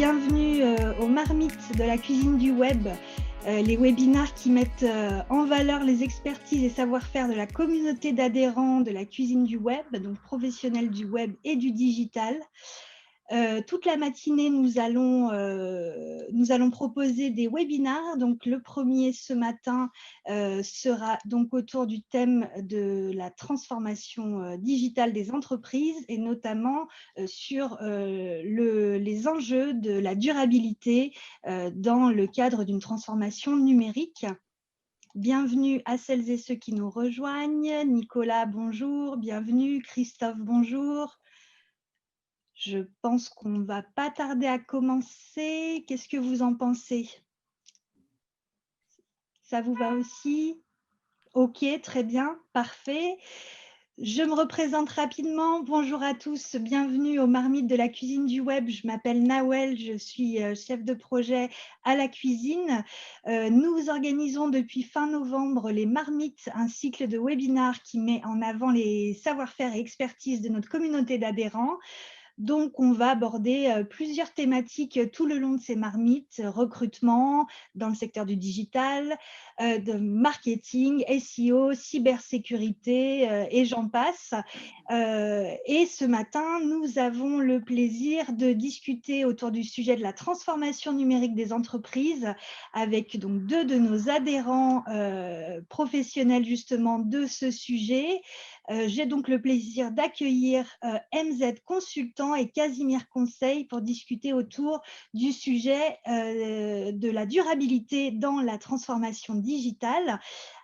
bienvenue aux marmites de la cuisine du web, les webinars qui mettent en valeur les expertises et savoir-faire de la communauté d'adhérents de la cuisine du web, donc professionnels du web et du digital. Toute la matinée, nous allons proposer des webinars. Donc, le premier ce matin sera donc autour du thème de la transformation digitale des entreprises et notamment sur les enjeux de la durabilité dans le cadre d'une transformation numérique. Bienvenue à celles et ceux qui nous rejoignent. Nicolas, bonjour. Bienvenue. Christophe, bonjour. Je pense qu'on ne va pas tarder à commencer. Qu'est-ce que vous en pensez? Ça vous va aussi? Ok, très bien, parfait. Je me représente rapidement. Bonjour à tous, bienvenue aux marmites de la cuisine du web. Je m'appelle Nawel, je suis chef de projet à la cuisine. Nous organisons depuis fin novembre les marmites, un cycle de webinars qui met en avant les savoir-faire et expertises de notre communauté d'adhérents. Donc, on va aborder plusieurs thématiques tout le long de ces marmites, recrutement dans le secteur du digital, de marketing, SEO, cybersécurité et j'en passe. Et ce matin, nous avons le plaisir de discuter autour du sujet de la transformation numérique des entreprises avec donc deux de nos adhérents professionnels justement de ce sujet. J'ai donc le plaisir d'accueillir MZ Consultant et Casimir Conseil pour discuter autour du sujet de la durabilité dans la transformation digitale.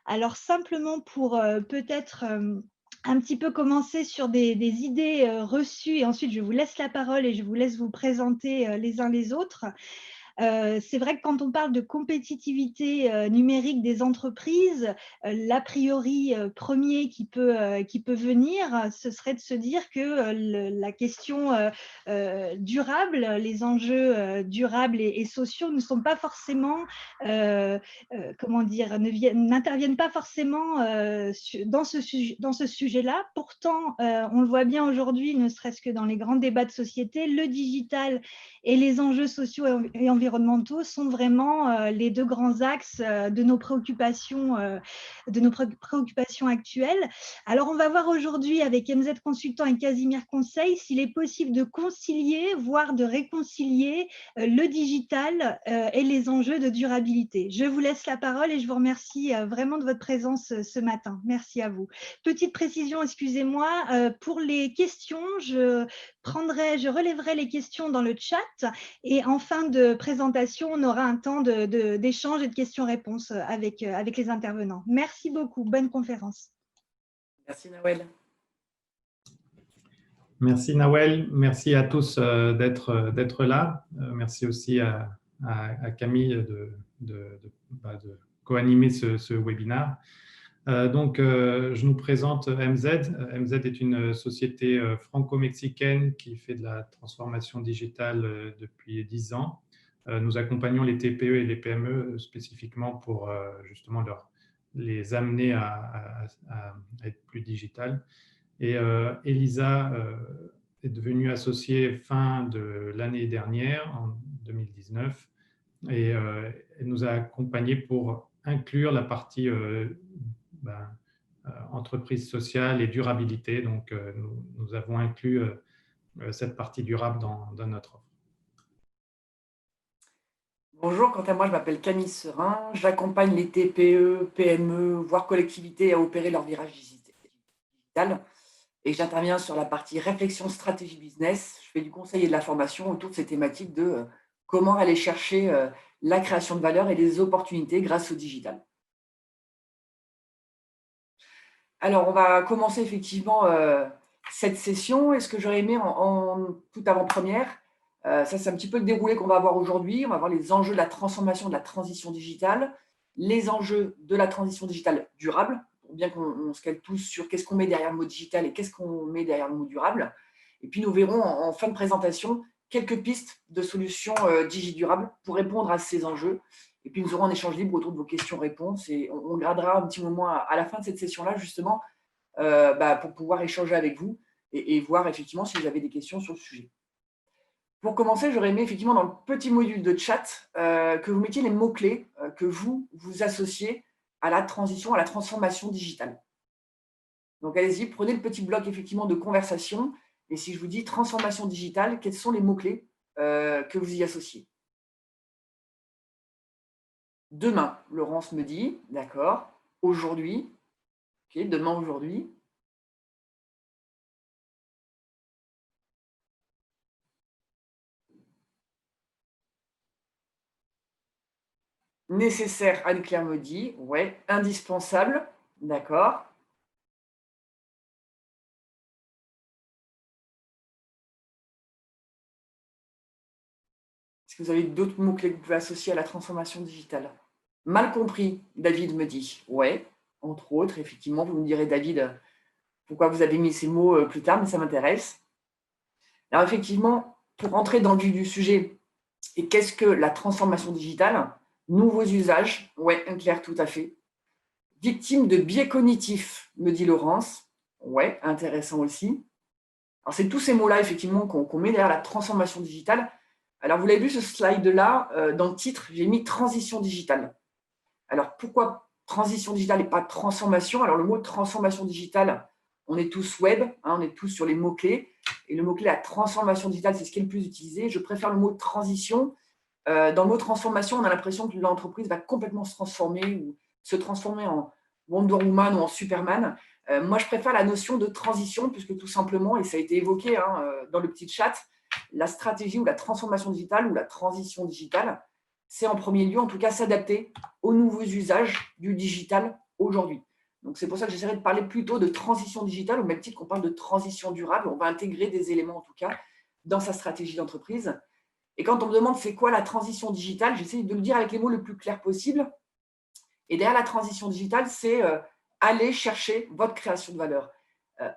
Alors simplement pour peut-être un petit peu commencer sur des idées reçues et ensuite je vous laisse la parole et je vous laisse vous présenter les uns les autres. C'est vrai que quand on parle de compétitivité numérique des entreprises, l'a priori premier qui peut venir, ce serait de se dire que la question durable, les enjeux durables et sociaux ne sont pas forcément, comment dire, n'interviennent pas forcément dans ce sujet-là. Pourtant, on le voit bien aujourd'hui, ne serait-ce que dans les grands débats de société, le digital et les enjeux sociaux et environnementaux sont vraiment les deux grands axes de nos préoccupations actuelles. Alors, on va voir aujourd'hui avec MZ Consultant et Casimir Conseil s'il est possible de concilier, voire de réconcilier le digital et les enjeux de durabilité. Je vous laisse la parole et je vous remercie vraiment de votre présence ce matin. Merci à vous. Petite précision, excusez-moi, pour les questions, je relèverai les questions dans le chat et en fin de présentation, on aura un temps d'échange et de questions-réponses avec les intervenants. Merci beaucoup. Bonne conférence. Merci Nawel. Merci Nawel. Merci à tous d'être là. Merci aussi à Camille de co-animer ce webinaire. Je nous présente MZ. MZ est une société franco-mexicaine qui fait de la transformation digitale depuis 10 ans. Nous accompagnons les TPE et les PME spécifiquement pour justement les amener à être plus digitales. Et Elisa est devenue associée fin de l'année dernière, en 2019, et elle nous a accompagnés pour inclure la partie entreprise sociale et durabilité. Donc, nous avons inclus cette partie durable dans notre offre. Bonjour, quant à moi, je m'appelle Camille Serin. J'accompagne les TPE, PME, voire collectivités à opérer leur virage digital. Et j'interviens sur la partie réflexion stratégie business. Je fais du conseil et de la formation autour de ces thématiques de comment aller chercher la création de valeur et les opportunités grâce au digital. Alors, on va commencer effectivement cette session. Et ce que j'aurais aimé en toute avant-première, ça c'est un petit peu le déroulé qu'on va avoir aujourd'hui. On va voir les enjeux de la transformation, de la transition digitale, les enjeux de la transition digitale durable, pour bien qu'on se cale tous sur qu'est-ce qu'on met derrière le mot digital et qu'est-ce qu'on met derrière le mot durable. Et puis, nous verrons en fin de présentation quelques pistes de solutions digi-durables pour répondre à ces enjeux. Et puis, nous aurons un échange libre autour de vos questions-réponses et on gardera un petit moment à la fin de cette session-là, justement, pour pouvoir échanger avec vous et voir effectivement si vous avez des questions sur le sujet. Pour commencer, j'aurais aimé effectivement dans le petit module de chat que vous mettiez les mots-clés que vous associez à la transition, à la transformation digitale. Donc allez-y, prenez le petit bloc effectivement de conversation et si je vous dis transformation digitale, quels sont les mots-clés que vous y associez? Demain, Laurence me dit, d'accord. Aujourd'hui, ok, demain, aujourd'hui. Nécessaire, Anne-Claire me dit, ouais. Indispensable, d'accord. Est-ce que vous avez d'autres mots-clés que vous pouvez associer à la transformation digitale? Mal compris, David me dit, ouais. Entre autres, effectivement, vous me direz, David, pourquoi vous avez mis ces mots plus tard, mais ça m'intéresse. Alors effectivement, pour rentrer dans le vif du sujet, et qu'est-ce que la transformation digitale? Nouveaux usages, ouais, Claire, tout à fait. Victime de biais cognitifs, me dit Laurence. Ouais, intéressant aussi. Alors c'est tous ces mots-là, effectivement, qu'on met derrière la transformation digitale. Alors vous l'avez vu ce slide-là, dans le titre, j'ai mis transition digitale. Alors pourquoi transition digitale et pas transformation? Alors le mot transformation digitale, on est tous web, hein, on est tous sur les mots-clés. Et le mot-clé, la transformation digitale, c'est ce qui est le plus utilisé. Je préfère le mot transition. Dans le mot transformation, on a l'impression que l'entreprise va complètement se transformer ou se transformer en Wonder Woman ou en Superman. Moi, je préfère la notion de transition, puisque tout simplement, et ça a été évoqué dans le petit chat, la stratégie ou la transformation digitale ou la transition digitale, c'est en premier lieu, en tout cas, s'adapter aux nouveaux usages du digital aujourd'hui. Donc, c'est pour ça que j'essaierai de parler plutôt de transition digitale, au même titre qu'on parle de transition durable. On va intégrer des éléments, en tout cas, dans sa stratégie d'entreprise. Et quand on me demande c'est quoi la transition digitale, j'essaie de le dire avec les mots le plus clairs possible. Et derrière la transition digitale, c'est aller chercher votre création de valeur.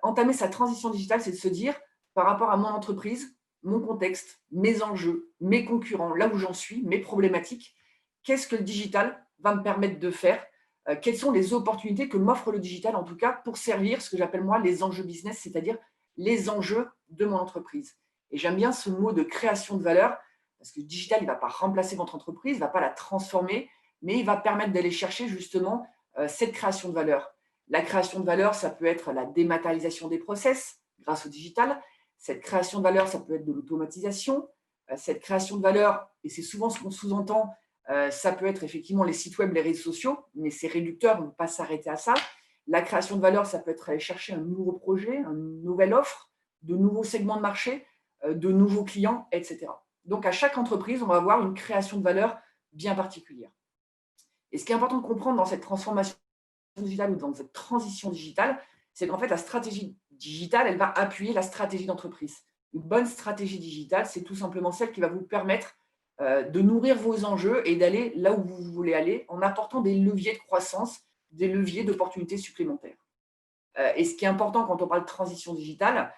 Entamer sa transition digitale, c'est de se dire, par rapport à mon entreprise, mon contexte, mes enjeux, mes concurrents, là où j'en suis, mes problématiques, qu'est-ce que le digital va me permettre de faire? Quelles sont les opportunités que m'offre le digital, en tout cas, pour servir ce que j'appelle moi les enjeux business, c'est-à-dire les enjeux de mon entreprise. Et j'aime bien ce mot de création de valeur, parce que le digital, il ne va pas remplacer votre entreprise, il ne va pas la transformer, mais il va permettre d'aller chercher justement cette création de valeur. La création de valeur, ça peut être la dématérialisation des process grâce au digital. Cette création de valeur, ça peut être de l'automatisation. Cette création de valeur, et c'est souvent ce qu'on sous-entend, ça peut être effectivement les sites web, les réseaux sociaux, mais c'est réducteur, on ne peut pas s'arrêter à ça. La création de valeur, ça peut être aller chercher un nouveau projet, une nouvelle offre, de nouveaux segments de marché, de nouveaux clients, etc. Donc, à chaque entreprise, on va avoir une création de valeur bien particulière. Et ce qui est important de comprendre dans cette transformation digitale ou dans cette transition digitale, c'est qu'en fait, la stratégie digitale, elle va appuyer la stratégie d'entreprise. Une bonne stratégie digitale, c'est tout simplement celle qui va vous permettre de nourrir vos enjeux et d'aller là où vous voulez aller en apportant des leviers de croissance, des leviers d'opportunités supplémentaires. Et ce qui est important quand on parle de transition digitale,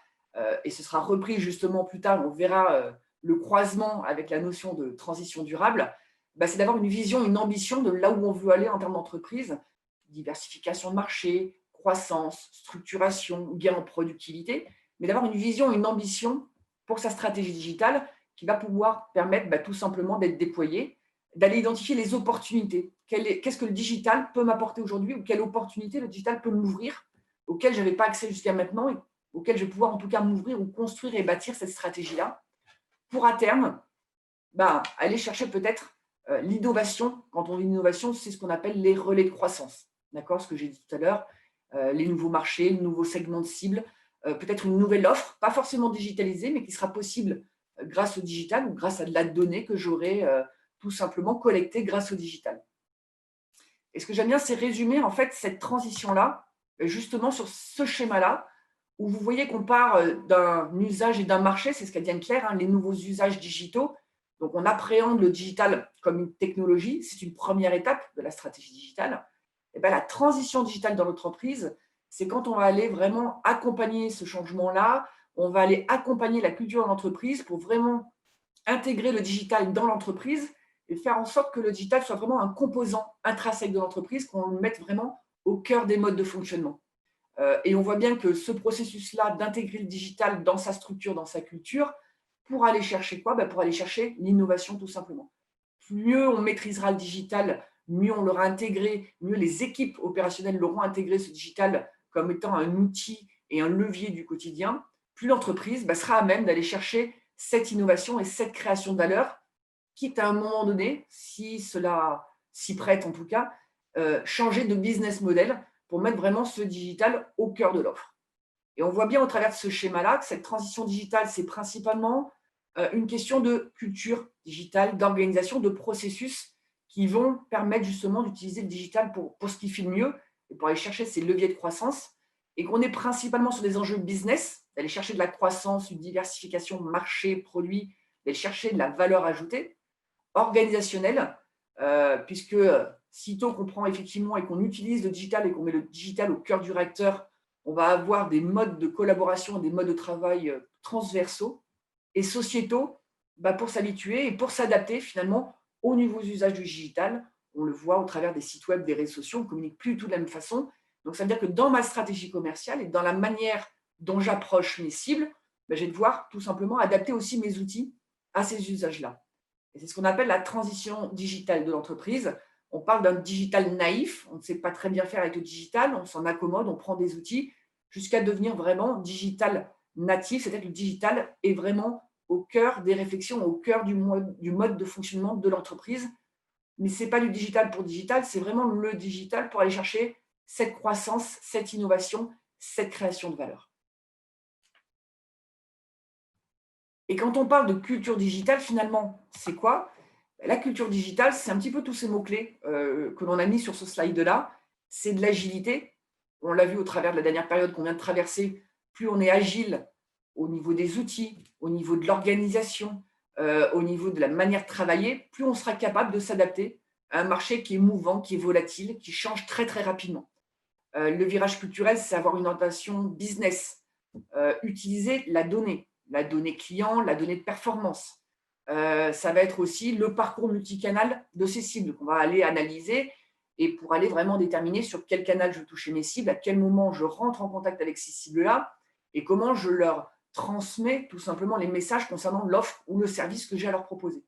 et ce sera repris justement plus tard, on verra le croisement avec la notion de transition durable, c'est d'avoir une vision, une ambition de là où on veut aller en termes d'entreprise, diversification de marché, croissance, structuration, gain en productivité, mais d'avoir une vision, une ambition pour sa stratégie digitale qui va pouvoir permettre tout simplement d'être déployée, d'aller identifier les opportunités. Qu'est-ce que le digital peut m'apporter aujourd'hui ou quelle opportunité le digital peut m'ouvrir auquel je n'avais pas accès jusqu'à maintenant et auquel je vais pouvoir en tout cas m'ouvrir ou construire et bâtir cette stratégie-là pour à terme aller chercher peut-être l'innovation. Quand on dit innovation, c'est ce qu'on appelle les relais de croissance. D'accord, ce que j'ai dit tout à l'heure, les nouveaux marchés, les nouveaux segments de cible, peut-être une nouvelle offre, pas forcément digitalisée, mais qui sera possible grâce au digital ou grâce à de la donnée que j'aurai tout simplement collectée grâce au digital. Et ce que j'aime bien, c'est résumer en fait cette transition-là, justement sur ce schéma-là, où vous voyez qu'on part d'un usage et d'un marché, c'est ce qu'a dit Anne-Claire, les nouveaux usages digitaux. Donc, on appréhende le digital comme une technologie, c'est une première étape de la stratégie digitale. Et la transition digitale dans l'entreprise, c'est quand on va aller vraiment accompagner ce changement-là, on va aller accompagner la culture de l'entreprise pour vraiment intégrer le digital dans l'entreprise et faire en sorte que le digital soit vraiment un composant intrinsèque de l'entreprise, qu'on le mette vraiment au cœur des modes de fonctionnement. Et on voit bien que ce processus-là d'intégrer le digital dans sa structure, dans sa culture, pour aller chercher quoi? Pour aller chercher l'innovation tout simplement. Mieux on maîtrisera le digital, mieux on l'aura intégré, mieux les équipes opérationnelles l'auront intégré ce digital comme étant un outil et un levier du quotidien, plus l'entreprise sera à même d'aller chercher cette innovation et cette création de valeur, quitte à un moment donné, si cela s'y prête en tout cas, changer de business model pour mettre vraiment ce digital au cœur de l'offre. Et on voit bien au travers de ce schéma-là que cette transition digitale, c'est principalement une question de culture digitale, d'organisation, de processus qui vont permettre justement d'utiliser le digital pour ce qui fait le mieux et pour aller chercher ces leviers de croissance, et qu'on est principalement sur des enjeux business, d'aller chercher de la croissance, une diversification marché, produit, d'aller chercher de la valeur ajoutée, organisationnelle, puisque sitôt qu'on prend effectivement et qu'on utilise le digital et qu'on met le digital au cœur du réacteur, on va avoir des modes de collaboration, des modes de travail transversaux et sociétaux pour s'habituer et pour s'adapter finalement aux nouveaux usages du digital. On le voit au travers des sites web, des réseaux sociaux, on ne communique plus du tout de la même façon. Donc, ça veut dire que dans ma stratégie commerciale et dans la manière dont j'approche mes cibles, je vais devoir tout simplement adapter aussi mes outils à ces usages-là. Et c'est ce qu'on appelle la transition digitale de l'entreprise. On parle d'un digital naïf, on ne sait pas très bien faire avec le digital, on s'en accommode, on prend des outils jusqu'à devenir vraiment digital natif, c'est-à-dire que le digital est vraiment au cœur des réflexions, au cœur du mode de fonctionnement de l'entreprise. Mais ce n'est pas du digital pour digital, c'est vraiment le digital pour aller chercher cette croissance, cette innovation, cette création de valeur. Et quand on parle de culture digitale, finalement, c'est quoi? La culture digitale, c'est un petit peu tous ces mots-clés que l'on a mis sur ce slide-là. C'est de l'agilité. On l'a vu au travers de la dernière période qu'on vient de traverser. Plus on est agile au niveau des outils, au niveau de l'organisation, au niveau de la manière de travailler, plus on sera capable de s'adapter à un marché qui est mouvant, qui est volatile, qui change très, très rapidement. Le virage culturel, c'est avoir une orientation business, utiliser la donnée client, la donnée de performance. Ça va être aussi le parcours multicanal de ces cibles qu'on va aller analyser et pour aller vraiment déterminer sur quel canal je veux toucher mes cibles, à quel moment je rentre en contact avec ces cibles-là et comment je leur transmets tout simplement les messages concernant l'offre ou le service que j'ai à leur proposer.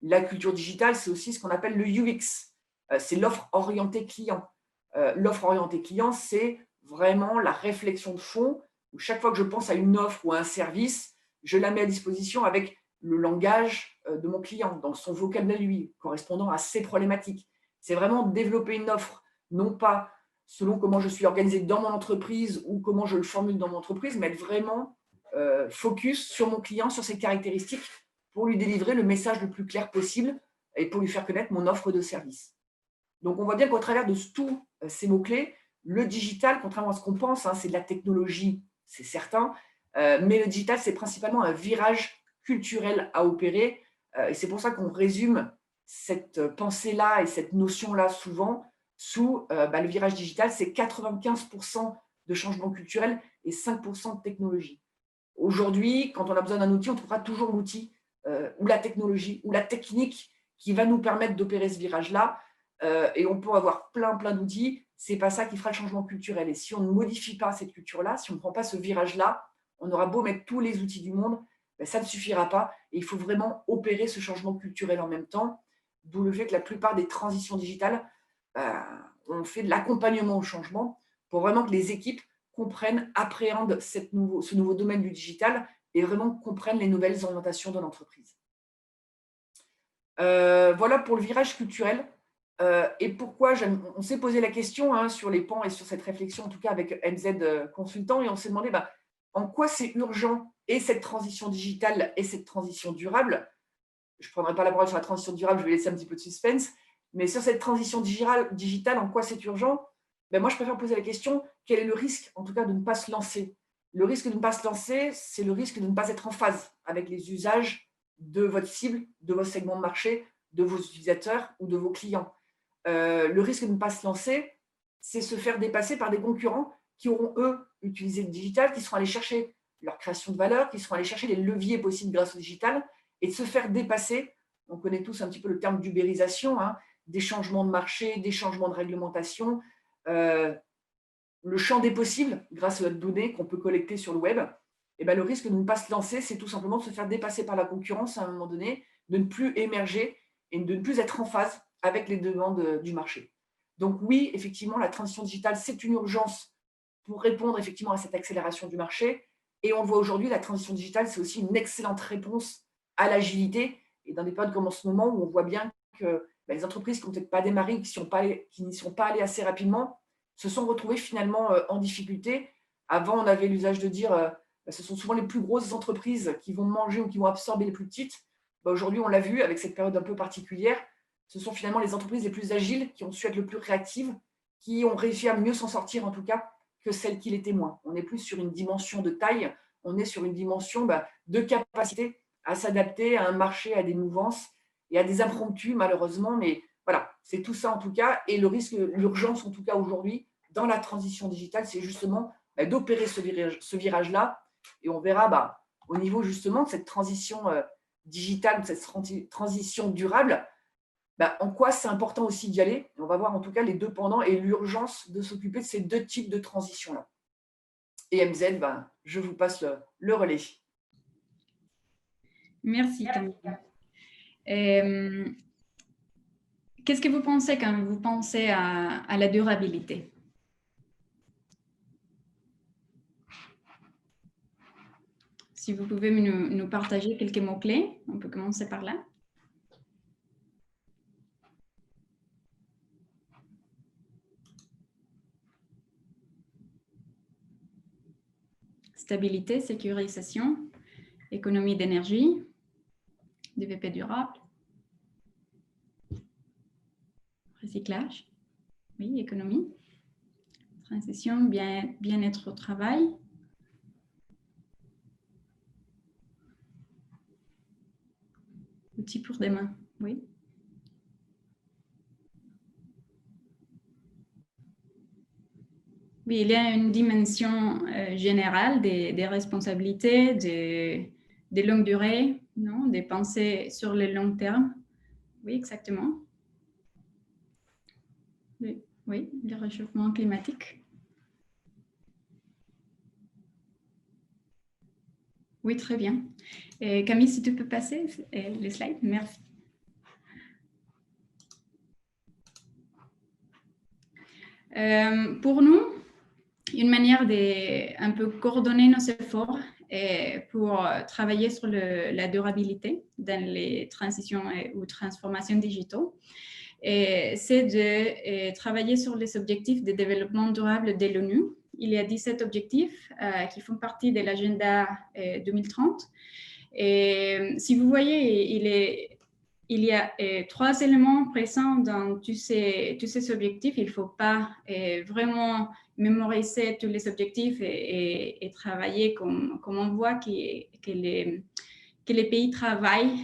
La culture digitale, c'est aussi ce qu'on appelle le UX, c'est l'offre orientée client. L'offre orientée client, c'est vraiment la réflexion de fond où chaque fois que je pense à une offre ou à un service, je la mets à disposition avec le langage de mon client, dans son vocabulaire lui, correspondant à ses problématiques. C'est vraiment développer une offre, non pas selon comment je suis organisé dans mon entreprise ou comment je le formule dans mon entreprise, mais être vraiment focus sur mon client, sur ses caractéristiques, pour lui délivrer le message le plus clair possible et pour lui faire connaître mon offre de service. Donc, on voit bien qu'au travers de tous ces mots-clés, le digital, contrairement à ce qu'on pense, c'est de la technologie, c'est certain, mais le digital, c'est principalement un virage culturel à opérer. Et c'est pour ça qu'on résume cette pensée-là et cette notion-là souvent sous le virage digital, c'est 95% de changement culturel et 5% de technologie. Aujourd'hui, quand on a besoin d'un outil, on trouvera toujours l'outil ou la technologie ou la technique qui va nous permettre d'opérer ce virage-là. Et on peut avoir plein d'outils, c'est pas ça qui fera le changement culturel. Et si on ne modifie pas cette culture-là, si on ne prend pas ce virage-là, on aura beau mettre tous les outils du monde, ça ne suffira pas. Et il faut vraiment opérer ce changement culturel en même temps, d'où le fait que la plupart des transitions digitales, on fait de l'accompagnement au changement pour vraiment que les équipes comprennent, appréhendent ce nouveau domaine du digital et vraiment comprennent les nouvelles orientations de l'entreprise. Voilà pour le virage culturel. Et pourquoi on s'est posé la question sur les pans et sur cette réflexion, en tout cas avec MZ Consultant, et on s'est demandé en quoi c'est urgent et cette transition digitale et cette transition durable. Je ne prendrai pas la parole sur la transition durable, je vais laisser un petit peu de suspense, mais sur cette transition digitale, en quoi c'est urgent? Moi, je préfère poser la question, quel est le risque, en tout cas, de ne pas se lancer? Le risque de ne pas se lancer, c'est le risque de ne pas être en phase avec les usages de votre cible, de vos segments de marché, de vos utilisateurs ou de vos clients. Le risque de ne pas se lancer, c'est se faire dépasser par des concurrents qui auront, eux, utilisé le digital, qui seront allés chercher leur création de valeur, qui seront allés chercher les leviers possibles grâce au digital, et de se faire dépasser. On connaît tous un petit peu le terme d'ubérisation, des changements de marché, des changements de réglementation, le champ des possibles grâce aux données qu'on peut collecter sur le web. et ben, le risque de ne pas se lancer, c'est tout simplement de se faire dépasser par la concurrence à un moment donné, de ne plus émerger et de ne plus être en phase avec les demandes du marché. Donc oui, effectivement, la transition digitale, c'est une urgence pour répondre effectivement à cette accélération du marché. Et on le voit aujourd'hui, la transition digitale, c'est aussi une excellente réponse à l'agilité. Et dans des périodes comme en ce moment, où on voit bien que les entreprises qui n'ont peut-être pas démarré, qui n'y sont pas allées assez rapidement, se sont retrouvées finalement en difficulté. Avant, on avait l'usage de dire ce sont souvent les plus grosses entreprises qui vont manger ou qui vont absorber les plus petites. Aujourd'hui, on l'a vu avec cette période un peu particulière, ce sont finalement les entreprises les plus agiles qui ont su être le plus réactives, qui ont réussi à mieux s'en sortir en tout cas que celles qui l'étaient moins. On n'est plus sur une dimension de taille, on est sur une dimension de capacité à s'adapter à un marché, à des mouvances et à des impromptus malheureusement. Mais voilà, c'est tout ça en tout cas. Et le risque, l'urgence en tout cas aujourd'hui dans la transition digitale, c'est justement d'opérer ce virage-là. Et on verra au niveau justement de cette transition digitale, de cette transition durable, en quoi c'est important aussi d'y aller. On va voir en tout cas les deux pendants et l'urgence de s'occuper de ces deux types de transitions-là. Et MZ, je vous passe le relais. Merci Camille. Qu'est-ce que vous pensez quand vous pensez à la durabilité? Si vous pouvez nous partager quelques mots-clés, on peut commencer par là. Stabilité, sécurisation, économie d'énergie, développement durable, recyclage, oui, économie, transition, bien-être au travail, outils pour demain, oui. Oui, il y a une dimension générale des responsabilités, des longues durées, non, des pensées sur le long terme. Oui, exactement. Oui, le réchauffement climatique. Oui, très bien. Et Camille, si tu peux passer les slides, merci. Pour nous, une manière de un peu coordonner nos efforts pour travailler sur la durabilité dans les transitions ou transformations digitales, c'est de travailler sur les objectifs de développement durable de l'ONU. Il y a 17 objectifs qui font partie de l'agenda 2030. Et si vous voyez, il y a 3 éléments présents dans tous ces objectifs. Il ne faut pas vraiment mémoriser tous les objectifs et travailler comme on voit que les pays travaillent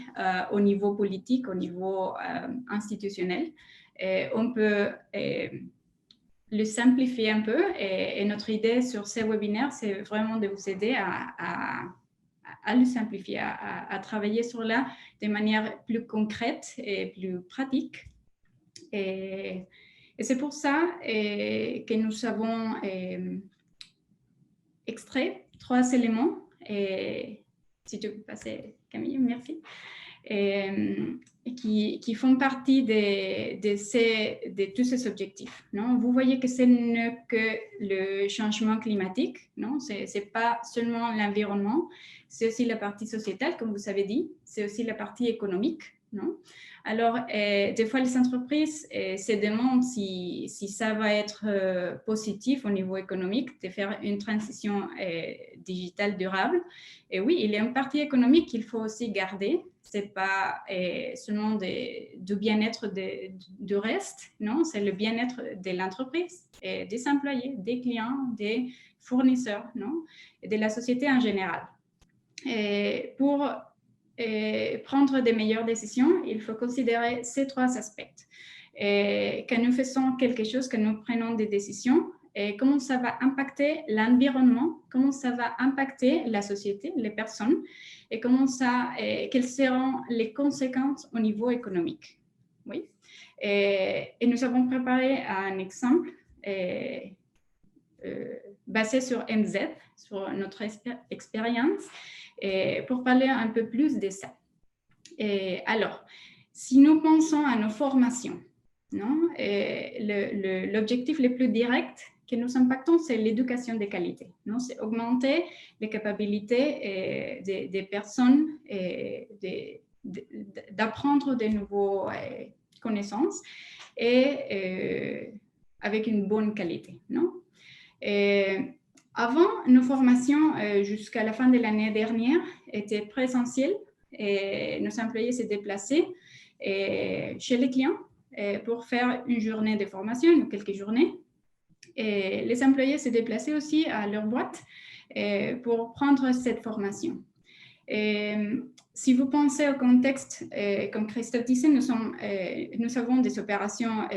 au niveau politique, au niveau institutionnel. On peut le simplifier un peu et notre idée sur ces webinaires, c'est vraiment de vous aider à le simplifier, à travailler sur là de manière plus concrète et plus pratique. Et c'est pour ça que nous avons extrait 3 éléments. Et si tu peux passer, Camille, merci. Qui font partie de tous ces objectifs. Non? Vous voyez que ce n'est que le changement climatique, non? Ce n'est pas seulement l'environnement, c'est aussi la partie sociétale, comme vous avez dit, c'est aussi la partie économique. Non? Alors, des fois, les entreprises se demandent si ça va être positif au niveau économique de faire une transition digitale durable. Et oui, il y a une partie économique qu'il faut aussi garder. Ce n'est pas seulement du bien-être du reste, non, c'est le bien-être de l'entreprise, des employés, des clients, des fournisseurs, non, et de la société en général. Et pour prendre des meilleures décisions, il faut considérer ces 3 aspects. Et quand nous faisons quelque chose, quand nous prenons des décisions, et comment ça va impacter l'environnement, comment ça va impacter la société, les personnes, et quelles seront les conséquences au niveau économique. Oui. Et nous avons préparé un exemple basé sur MZ, sur notre expérience, et pour parler un peu plus de ça. Et alors, si nous pensons à nos formations, l'objectif le plus direct que nous impactons, c'est l'éducation de qualité. C'est augmenter les capacités des personnes d'apprendre de nouvelles connaissances et avec une bonne qualité. Avant, nos formations jusqu'à la fin de l'année dernière étaient présentielles et nos employés se déplaçaient chez les clients pour faire une journée de formation ou quelques journées. Et les employés se déplaçaient aussi à leur boîte pour prendre cette formation. Et si vous pensez au contexte, comme Christophe disait, nous avons des opérations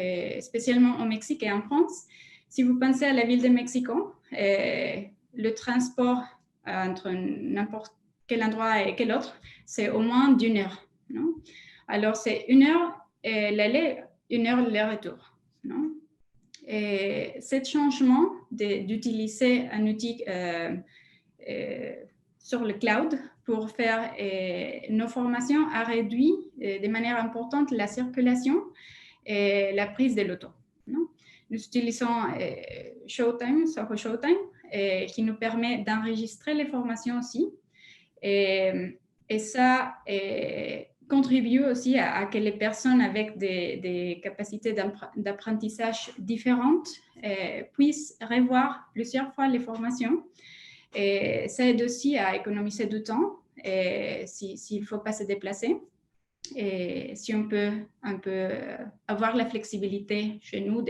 spécialement au Mexique et en France. Si vous pensez à la ville de Mexico, le transport entre n'importe quel endroit et quel autre, c'est au moins d'1 heure. Alors, c'est 1 heure l'aller, 1 heure le retour. Et ce changement d'utiliser un outil sur le cloud pour faire nos formations a réduit de manière importante la circulation et la prise de l'auto. Nous utilisons Showtime, Soho Showtime, qui nous permet d'enregistrer les formations aussi. Et ça contribue aussi à que les personnes avec des capacités d'apprentissage différentes puissent revoir plusieurs fois les formations. Et ça aide aussi à économiser du temps s'il ne faut pas se déplacer. Et si on peut avoir la flexibilité chez nous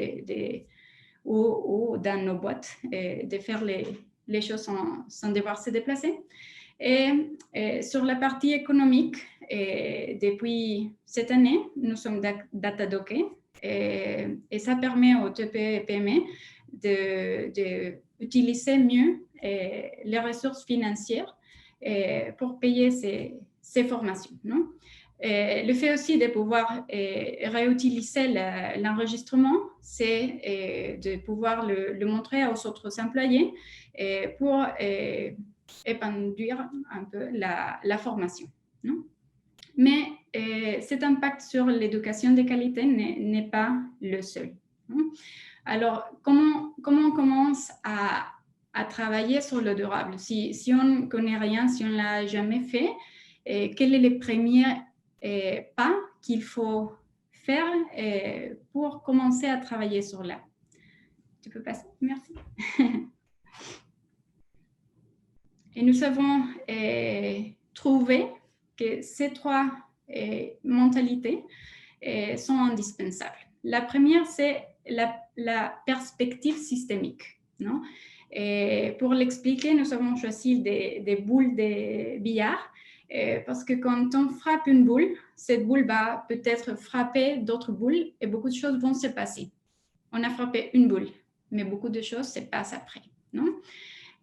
ou dans nos boîtes de faire les choses sans devoir se déplacer. Et sur la partie économique, depuis cette année, nous sommes Datadocké et ça permet aux TPE et PME d'utiliser mieux les ressources financières pour payer ces formations. Le fait aussi de pouvoir réutiliser l'enregistrement, c'est de pouvoir le montrer aux autres employés pour épanouir un peu la formation. Mais cet impact sur l'éducation de qualité n'est pas le seul. Alors, comment on commence à travailler sur le durable? Si on ne connaît rien, si on ne l'a jamais fait, quels sont les premiers pas qu'il faut faire pour commencer à travailler sur là? Tu peux passer? Merci. Et nous avons trouvé que ces 3 mentalités sont indispensables. La première, c'est la perspective systémique. Et pour l'expliquer, nous avons choisi des boules de billard parce que quand on frappe une boule, cette boule va peut-être frapper d'autres boules et beaucoup de choses vont se passer. On a frappé une boule, mais beaucoup de choses se passent après.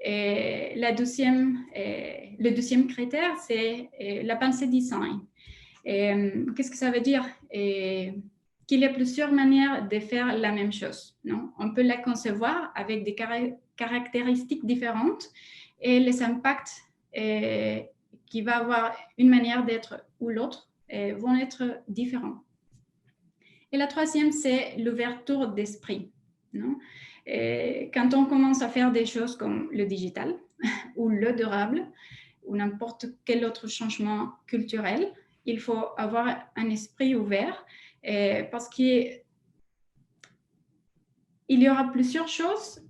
Et le deuxième critère, c'est la pensée design. Qu'est-ce que ça veut dire? Qu'il y a plusieurs manières de faire la même chose. On peut la concevoir avec des caractéristiques différentes et les impacts qui va avoir une manière d'être ou l'autre vont être différents. Et la troisième, c'est l'ouverture d'esprit. Quand on commence à faire des choses comme le digital ou le durable ou n'importe quel autre changement culturel, il faut avoir un esprit ouvert parce qu'il y aura plusieurs choses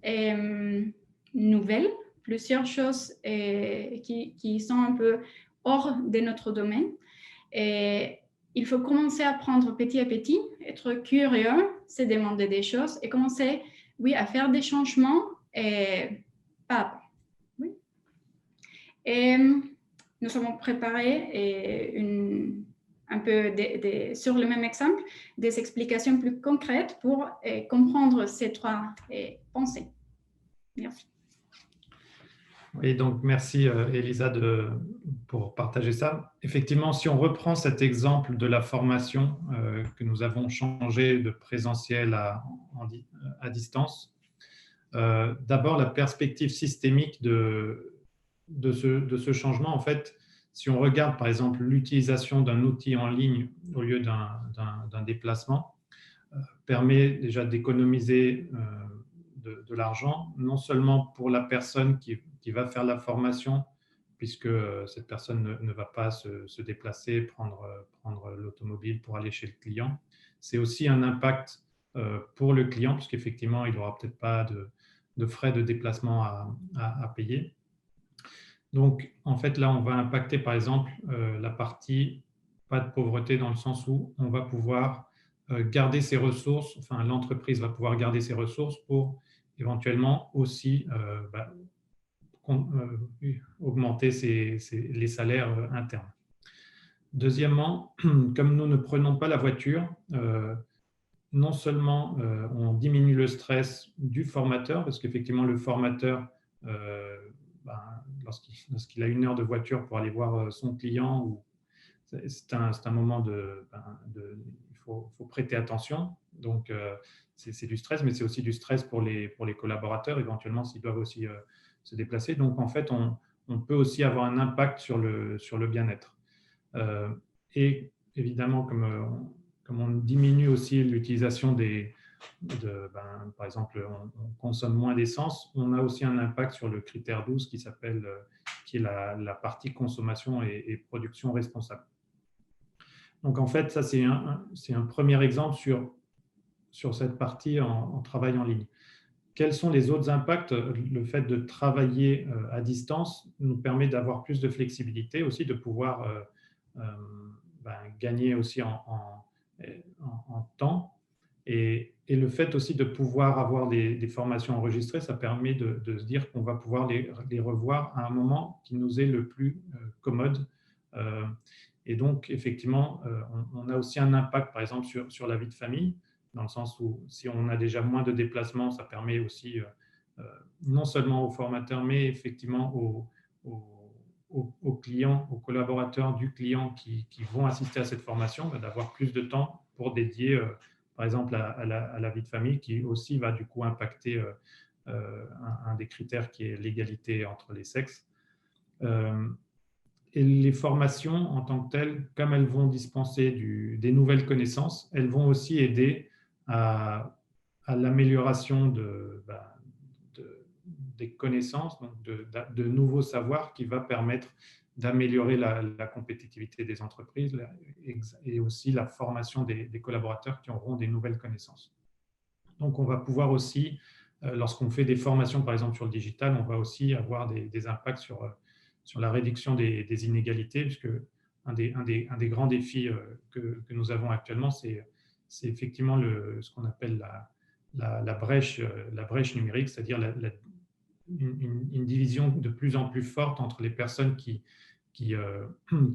nouvelles, plusieurs choses qui sont un peu hors de notre domaine. Et il faut commencer à apprendre petit à petit, être curieux, se demander des choses et commencer, à faire des changements pas à pas. Oui. Et nous avons préparé un peu sur le même exemple, des explications plus concrètes pour comprendre ces 3 pensées. Merci. Oui, donc merci Elisa pour partager ça. Effectivement, si on reprend cet exemple de la formation que nous avons changé de présentiel à distance, D'abord, la perspective systémique de ce changement, en fait, si on regarde par exemple l'utilisation d'un outil en ligne au lieu d'un déplacement, permet déjà d'économiser de l'argent, non seulement pour la personne qui va faire la formation, puisque cette personne ne va pas se déplacer, prendre l'automobile pour aller chez le client. C'est aussi un impact pour le client, puisqu'effectivement, il n'aura peut-être pas de frais de déplacement à payer. Donc, en fait, là, on va impacter, par exemple, la partie pas de pauvreté dans le sens où on va pouvoir garder ses ressources, enfin, l'entreprise va pouvoir garder ses ressources pour éventuellement aussi augmenter les salaires internes. Deuxièmement, comme nous ne prenons pas la voiture, non seulement on diminue le stress du formateur, parce qu'effectivement, le formateur, lorsqu'il a 1 heure de voiture pour aller voir son client, c'est un moment il faut prêter attention. Donc, c'est du stress, mais c'est aussi du stress pour les collaborateurs, éventuellement, s'ils doivent aussi se déplacer. Donc, en fait, on peut aussi avoir un impact sur le bien-être. Et évidemment, comme on diminue aussi l'utilisation par exemple, on consomme moins d'essence, on a aussi un impact sur le critère 12 qui est la partie consommation et production responsable. Donc, en fait, ça, c'est un premier exemple sur cette partie en travail en ligne. Quels sont les autres impacts? Le fait de travailler à distance nous permet d'avoir plus de flexibilité, aussi de pouvoir gagner aussi en temps. Et le fait aussi de pouvoir avoir des formations enregistrées, ça permet de se dire qu'on va pouvoir les revoir à un moment qui nous est le plus commode. Et donc, effectivement, on a aussi un impact, par exemple, sur la vie de famille, dans le sens où si on a déjà moins de déplacements, ça permet aussi, non seulement aux formateurs, mais effectivement aux clients, aux collaborateurs du client qui vont assister à cette formation, d'avoir plus de temps pour dédier, par exemple, à la vie de famille, qui aussi va du coup impacter un des critères qui est l'égalité entre les sexes. Et les formations en tant que telles, comme elles vont dispenser des nouvelles connaissances, elles vont aussi aider à l'amélioration des connaissances, donc de nouveaux savoirs qui va permettre d'améliorer la compétitivité des entreprises et aussi la formation des collaborateurs qui auront des nouvelles connaissances. Donc, on va pouvoir aussi, lorsqu'on fait des formations, par exemple sur le digital, on va aussi avoir des impacts sur la réduction des inégalités, puisque un des grands défis que nous avons actuellement, c'est effectivement ce qu'on appelle la brèche numérique, c'est-à-dire une division de plus en plus forte entre les personnes qui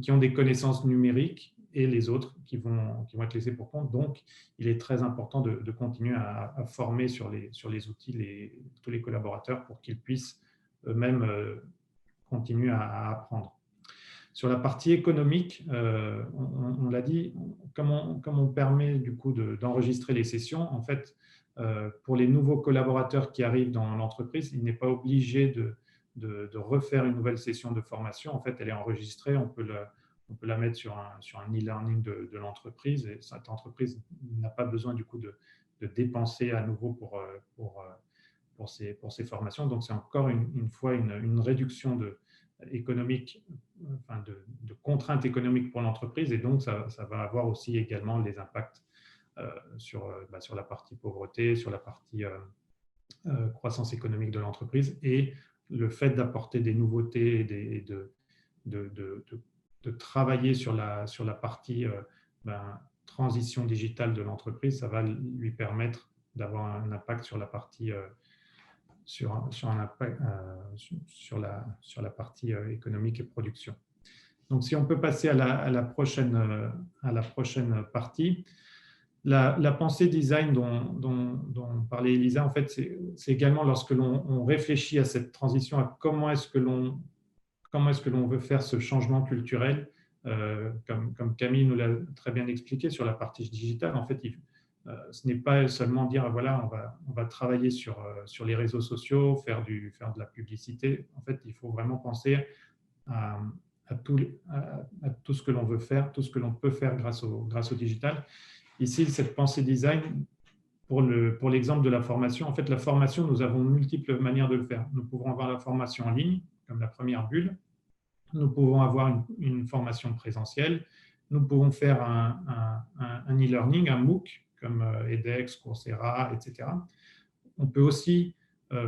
ont des connaissances numériques et les autres qui vont être laissés pour compte. Donc, il est très important de continuer à former sur les outils tous les collaborateurs pour qu'ils puissent eux-mêmes continuer à apprendre. Sur la partie économique, on l'a dit, comme on permet du coup d'enregistrer les sessions, en fait, pour les nouveaux collaborateurs qui arrivent dans l'entreprise, il n'est pas obligé de refaire une nouvelle session de formation. En fait, elle est enregistrée, on peut la mettre sur un e-learning de l'entreprise, et cette entreprise n'a pas besoin du coup de dépenser à nouveau pour ces formations. Donc, c'est encore une fois une réduction économique, enfin de contraintes économiques pour l'entreprise, et donc ça va avoir aussi également des impacts sur la partie pauvreté, sur la partie croissance économique de l'entreprise, et le fait d'apporter des nouveautés et de travailler sur la partie transition digitale de l'entreprise, ça va lui permettre d'avoir un impact sur la partie sur la partie économique et production. Donc, si on peut passer à la prochaine partie, la pensée design dont parlait Elisa, en fait, c'est également lorsque l'on réfléchit à cette transition, à comment est-ce que l'on veut faire ce changement culturel, comme Camille nous l'a très bien expliqué sur la partie digitale. En fait, ce n'est pas seulement dire, voilà, on va travailler sur les réseaux sociaux, faire de la publicité. En fait, il faut vraiment penser à tout ce que l'on veut faire, tout ce que l'on peut faire grâce au digital. Ici, cette pensée design, pour l'exemple de la formation, en fait, la formation, nous avons multiples manières de le faire. Nous pouvons avoir la formation en ligne, comme la première bulle. Nous pouvons avoir une formation présentielle. Nous pouvons faire un e-learning, un MOOC, comme edX, Coursera, etc. On peut aussi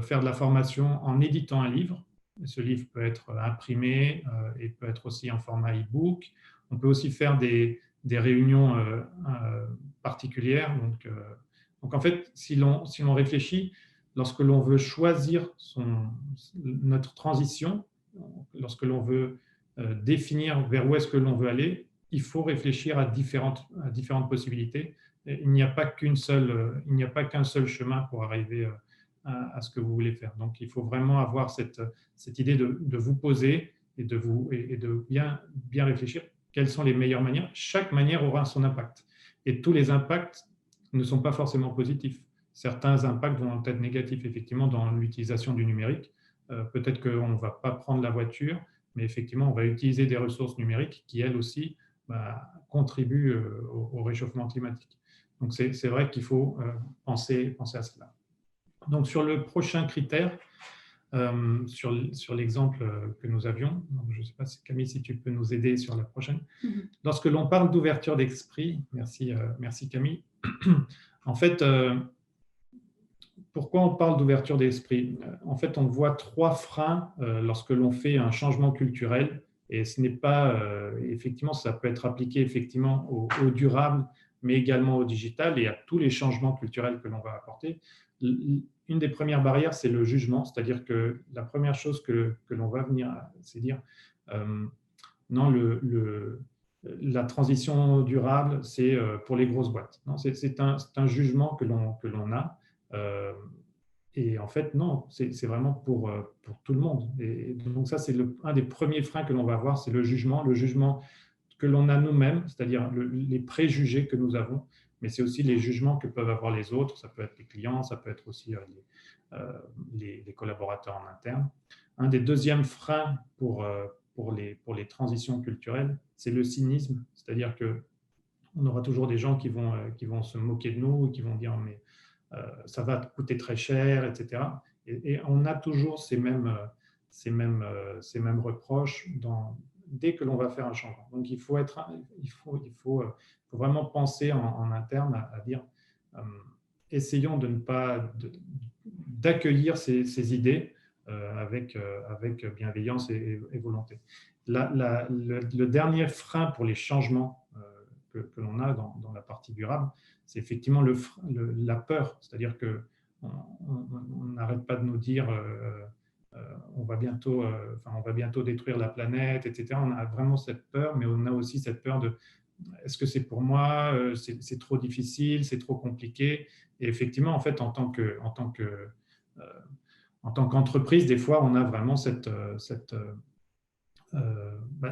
faire de la formation en éditant un livre. Ce livre peut être imprimé et peut être aussi en format e-book. On peut aussi faire des réunions particulières. Donc, en fait, si l'on réfléchit, lorsque l'on veut choisir notre transition, lorsque l'on veut définir vers où est-ce que l'on veut aller, il faut réfléchir à différentes possibilités. Il n'y a pas qu'un seul chemin pour arriver à ce que vous voulez faire. Donc, il faut vraiment avoir cette idée de vous poser et de bien réfléchir quelles sont les meilleures manières. Chaque manière aura son impact. Et tous les impacts ne sont pas forcément positifs. Certains impacts vont être négatifs, effectivement, dans l'utilisation du numérique. Peut-être qu'on ne va pas prendre la voiture, mais effectivement, on va utiliser des ressources numériques qui, elles aussi, contribuent au réchauffement climatique. Donc, c'est vrai qu'il faut penser à cela. Donc, sur le prochain critère, sur l'exemple que nous avions, donc, je ne sais pas, Camille, si tu peux nous aider sur la prochaine. Lorsque l'on parle d'ouverture d'esprit, merci Camille, en fait, pourquoi on parle d'ouverture d'esprit? En fait, on voit 3 freins lorsque l'on fait un changement culturel, et ce n'est pas, effectivement, ça peut être appliqué effectivement au durable, mais également au digital et à tous les changements culturels que l'on va apporter. Une des premières barrières, c'est le jugement, c'est-à-dire que la première chose que l'on va venir, c'est dire non, la transition durable, c'est pour les grosses boîtes. Non, c'est un jugement que l'on a. Et en fait, non, c'est vraiment pour tout le monde. Et donc ça, c'est un des premiers freins que l'on va avoir, c'est le jugement que l'on a nous-mêmes, c'est-à-dire les préjugés que nous avons, mais c'est aussi les jugements que peuvent avoir les autres. Ça peut être les clients, ça peut être aussi les collaborateurs en interne. Un des deuxièmes freins pour les transitions culturelles, c'est le cynisme, c'est-à-dire qu'on aura toujours des gens qui vont se moquer de nous, qui vont dire mais ça va coûter très cher, etc. Et on a toujours ces mêmes reproches dès que l'on va faire un changement. Donc il faut vraiment penser en interne à dire essayons d'accueillir ces idées avec bienveillance et volonté. Le dernier frein pour les changements que l'on a dans la partie durable, c'est effectivement la peur. C'est-à-dire qu'on n'arrête pas de nous dire on va bientôt détruire la planète, etc. On a vraiment cette peur, mais on a aussi cette peur de est-ce que c'est pour moi, c'est trop difficile, c'est trop compliqué. Et effectivement, en fait, en tant qu'entreprise, des fois, on a vraiment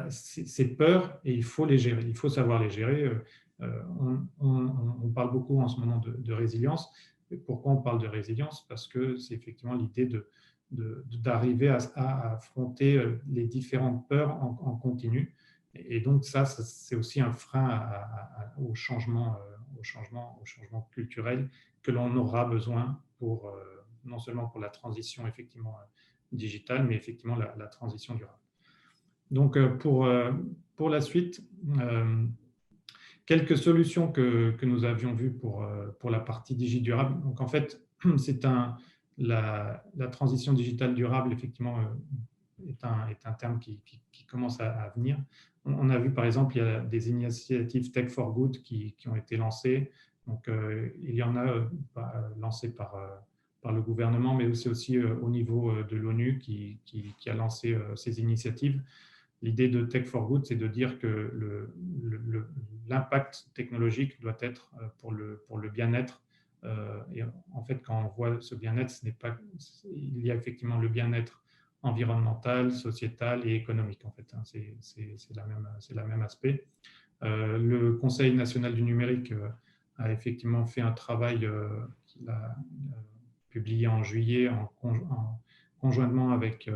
ces peurs et il faut les gérer. Il faut savoir les gérer. On parle beaucoup en ce moment de résilience. Et pourquoi on parle de résilience? Parce que c'est effectivement l'idée d'arriver à affronter les différentes peurs en continu. Et donc ça c'est aussi un frein au changement culturel que l'on aura besoin non seulement pour la transition effectivement digitale, mais effectivement la transition durable. Donc pour la suite, quelques solutions que nous avions vues pour la partie digi durable. Donc en fait, la transition digitale durable effectivement est un terme qui commence à venir. On a vu par exemple, il y a des initiatives Tech for Good qui ont été lancées. Donc il y en a lancées par le gouvernement, mais aussi au niveau de l'ONU qui a lancé ces initiatives. L'idée de Tech for Good, c'est de dire que l'impact technologique doit être pour le bien-être. Et en fait, quand on voit ce bien-être, il y a effectivement le bien-être environnemental, sociétal et économique. En fait, c'est la même aspect. Le Conseil national du numérique a effectivement fait un travail qu'il a publié en juillet conjointement avec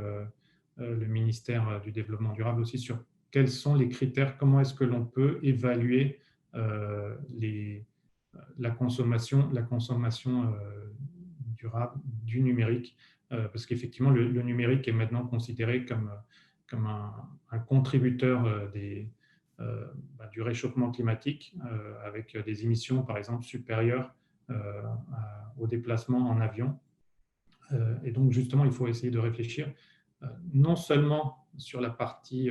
le ministère du Développement durable aussi sur quels sont les critères, comment est-ce que l'on peut évaluer la consommation durable du numérique, parce qu'effectivement, le numérique est maintenant considéré comme un contributeur du réchauffement climatique, avec des émissions, par exemple, supérieures au déplacement en avion. Et donc, justement, il faut essayer de réfléchir non seulement sur la partie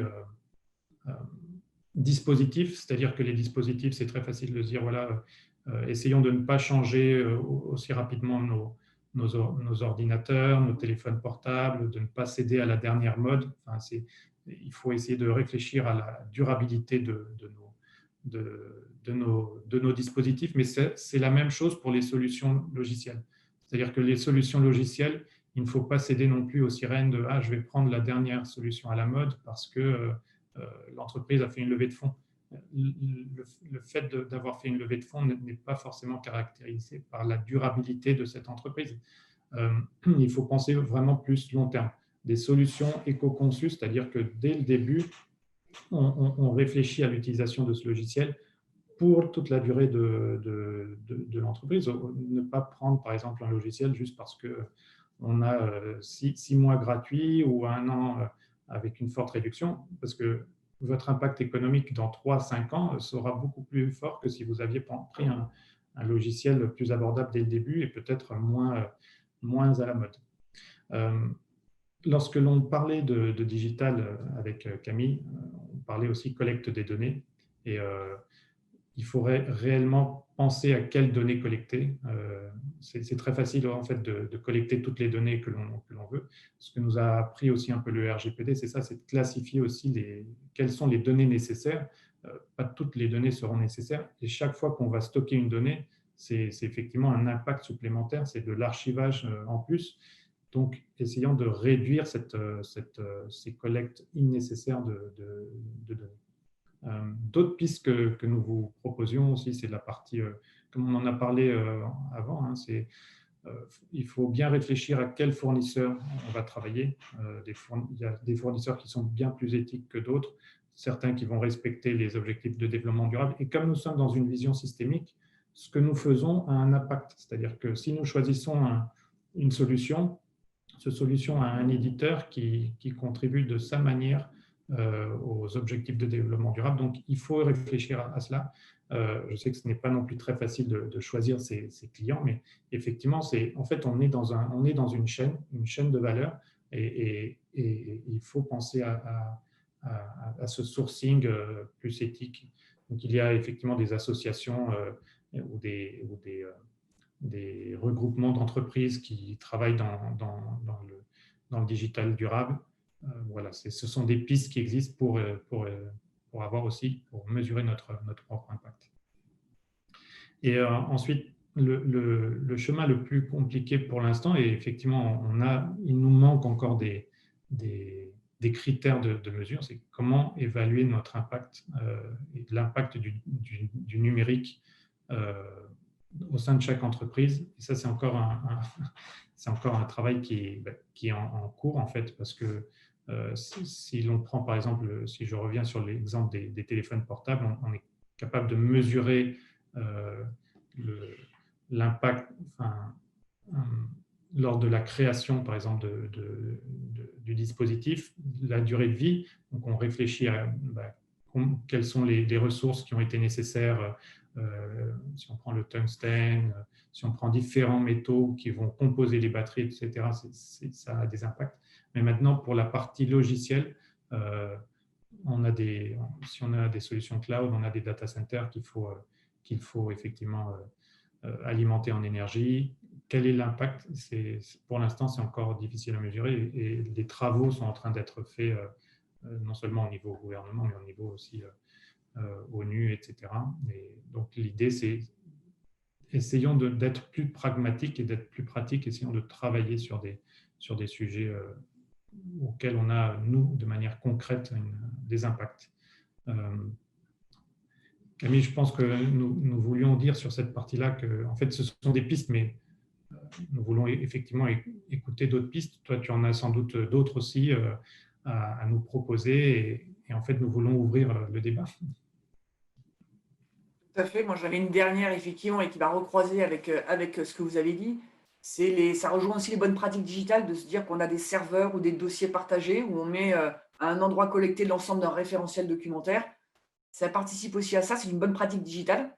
dispositif, c'est-à-dire que les dispositifs, c'est très facile de dire, voilà, essayons de ne pas changer aussi rapidement nos ordinateurs, nos téléphones portables, de ne pas céder à la dernière mode. Enfin, il faut essayer de réfléchir à la durabilité de nos dispositifs, mais c'est la même chose pour les solutions logicielles. C'est-à-dire que les solutions logicielles, il ne faut pas céder non plus aux sirènes de « ah, je vais prendre la dernière solution à la mode parce que l'entreprise a fait une levée de fonds ». Le fait d'avoir fait une levée de fonds n'est pas forcément caractérisé par la durabilité de cette entreprise. Il faut penser vraiment plus long terme. Des solutions éco-conçues, c'est-à-dire que dès le début, on réfléchit à l'utilisation de ce logiciel pour toute la durée de l'entreprise. Ne pas prendre, par exemple, un logiciel juste parce qu'on a 6 mois gratuits ou 1 an avec une forte réduction, parce que votre impact économique dans 3 à 5 ans sera beaucoup plus fort que si vous aviez pris un logiciel plus abordable dès le début et peut-être moins à la mode. Lorsque l'on parlait de digital avec Camille, on parlait aussi collecte des données. Et il faudrait réellement penser à quelles données collecter. C'est très facile en fait de collecter toutes les données que l'on veut. Ce que nous a appris aussi un peu le RGPD, c'est ça, c'est de classifier aussi quelles sont les données nécessaires. Pas toutes les données seront nécessaires. Et chaque fois qu'on va stocker une donnée, c'est effectivement un impact supplémentaire, c'est de l'archivage en plus. Donc, essayons de réduire ces collectes innécessaires de données. D'autres pistes que nous vous proposions aussi, c'est la partie, comme on en a parlé avant, hein, il faut bien réfléchir à quel fournisseur on va travailler. Il y a des fournisseurs qui sont bien plus éthiques que d'autres, certains qui vont respecter les objectifs de développement durable. Et comme nous sommes dans une vision systémique, ce que nous faisons a un impact. C'est-à-dire que si nous choisissons une solution, cette solution a un éditeur qui contribue de sa manière aux objectifs de développement durable. Donc, il faut réfléchir à cela. Je sais que ce n'est pas non plus très facile de choisir ses clients, mais effectivement, en fait, on est dans une chaîne de valeur et il faut penser à ce sourcing plus éthique. Donc, il y a effectivement des associations ou des regroupements d'entreprises qui travaillent dans le digital durable. Voilà, ce sont des pistes qui existent pour mesurer notre propre impact. Et ensuite, le chemin le plus compliqué pour l'instant, et effectivement, il nous manque encore des critères de mesure, c'est comment évaluer notre impact et l'impact du numérique au sein de chaque entreprise. Et ça, c'est encore un travail qui est en cours, en fait, parce que si l'on prend, par exemple, si je reviens sur l'exemple des téléphones portables, on est capable de mesurer l'impact lors de la création, par exemple, du dispositif, la durée de vie. Donc, on réfléchit à quelles sont les ressources qui ont été nécessaires, si on prend le tungstène, si on prend différents métaux qui vont composer les batteries, etc., ça a des impacts. Mais maintenant, pour la partie logicielle, si on a des solutions cloud, on a des data centers qu'il faut effectivement alimenter en énergie. Quel est l'impact? Pour l'instant, c'est encore difficile à mesurer et les travaux sont en train d'être faits non seulement au niveau gouvernement, mais au niveau aussi ONU, etc. Et donc, l'idée, c'est essayons d'être plus pragmatiques et d'être plus pratiques, essayons de travailler sur des sujets auxquels on a, nous, de manière concrète, des impacts. Camille, je pense que nous voulions dire sur cette partie-là que, en fait, ce sont des pistes, mais nous voulons effectivement écouter d'autres pistes. Toi, tu en as sans doute d'autres aussi à nous proposer, et en fait, nous voulons ouvrir le débat. Tout à fait. Moi, j'avais une dernière, effectivement, et qui va recroiser avec ce que vous avez dit. Ça rejoint aussi les bonnes pratiques digitales de se dire qu'on a des serveurs ou des dossiers partagés où on met à un endroit collecté l'ensemble d'un référentiel documentaire. Ça participe aussi à ça, c'est une bonne pratique digitale,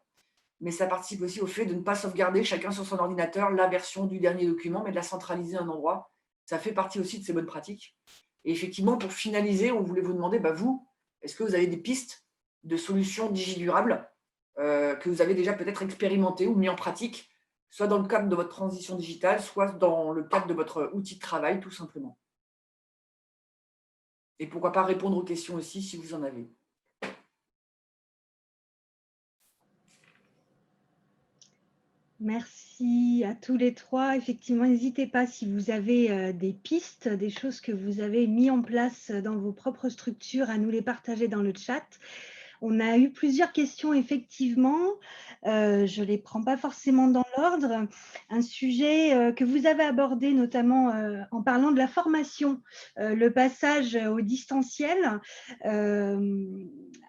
mais ça participe aussi au fait de ne pas sauvegarder chacun sur son ordinateur la version du dernier document, mais de la centraliser à un endroit. Ça fait partie aussi de ces bonnes pratiques. Et effectivement, pour finaliser, on voulait vous demander, vous, est-ce que vous avez des pistes de solutions digidurables que vous avez déjà peut-être expérimentées ou mis en pratique, soit dans le cadre de votre transition digitale, soit dans le cadre de votre outil de travail, tout simplement. Et pourquoi pas répondre aux questions aussi, si vous en avez. Merci à tous les trois. Effectivement, n'hésitez pas si vous avez des pistes, des choses que vous avez mis en place dans vos propres structures, à nous les partager dans le chat. On a eu plusieurs questions, effectivement. Je ne les prends pas forcément dans l'ordre. Un sujet que vous avez abordé, notamment en parlant de la formation, le passage au distanciel.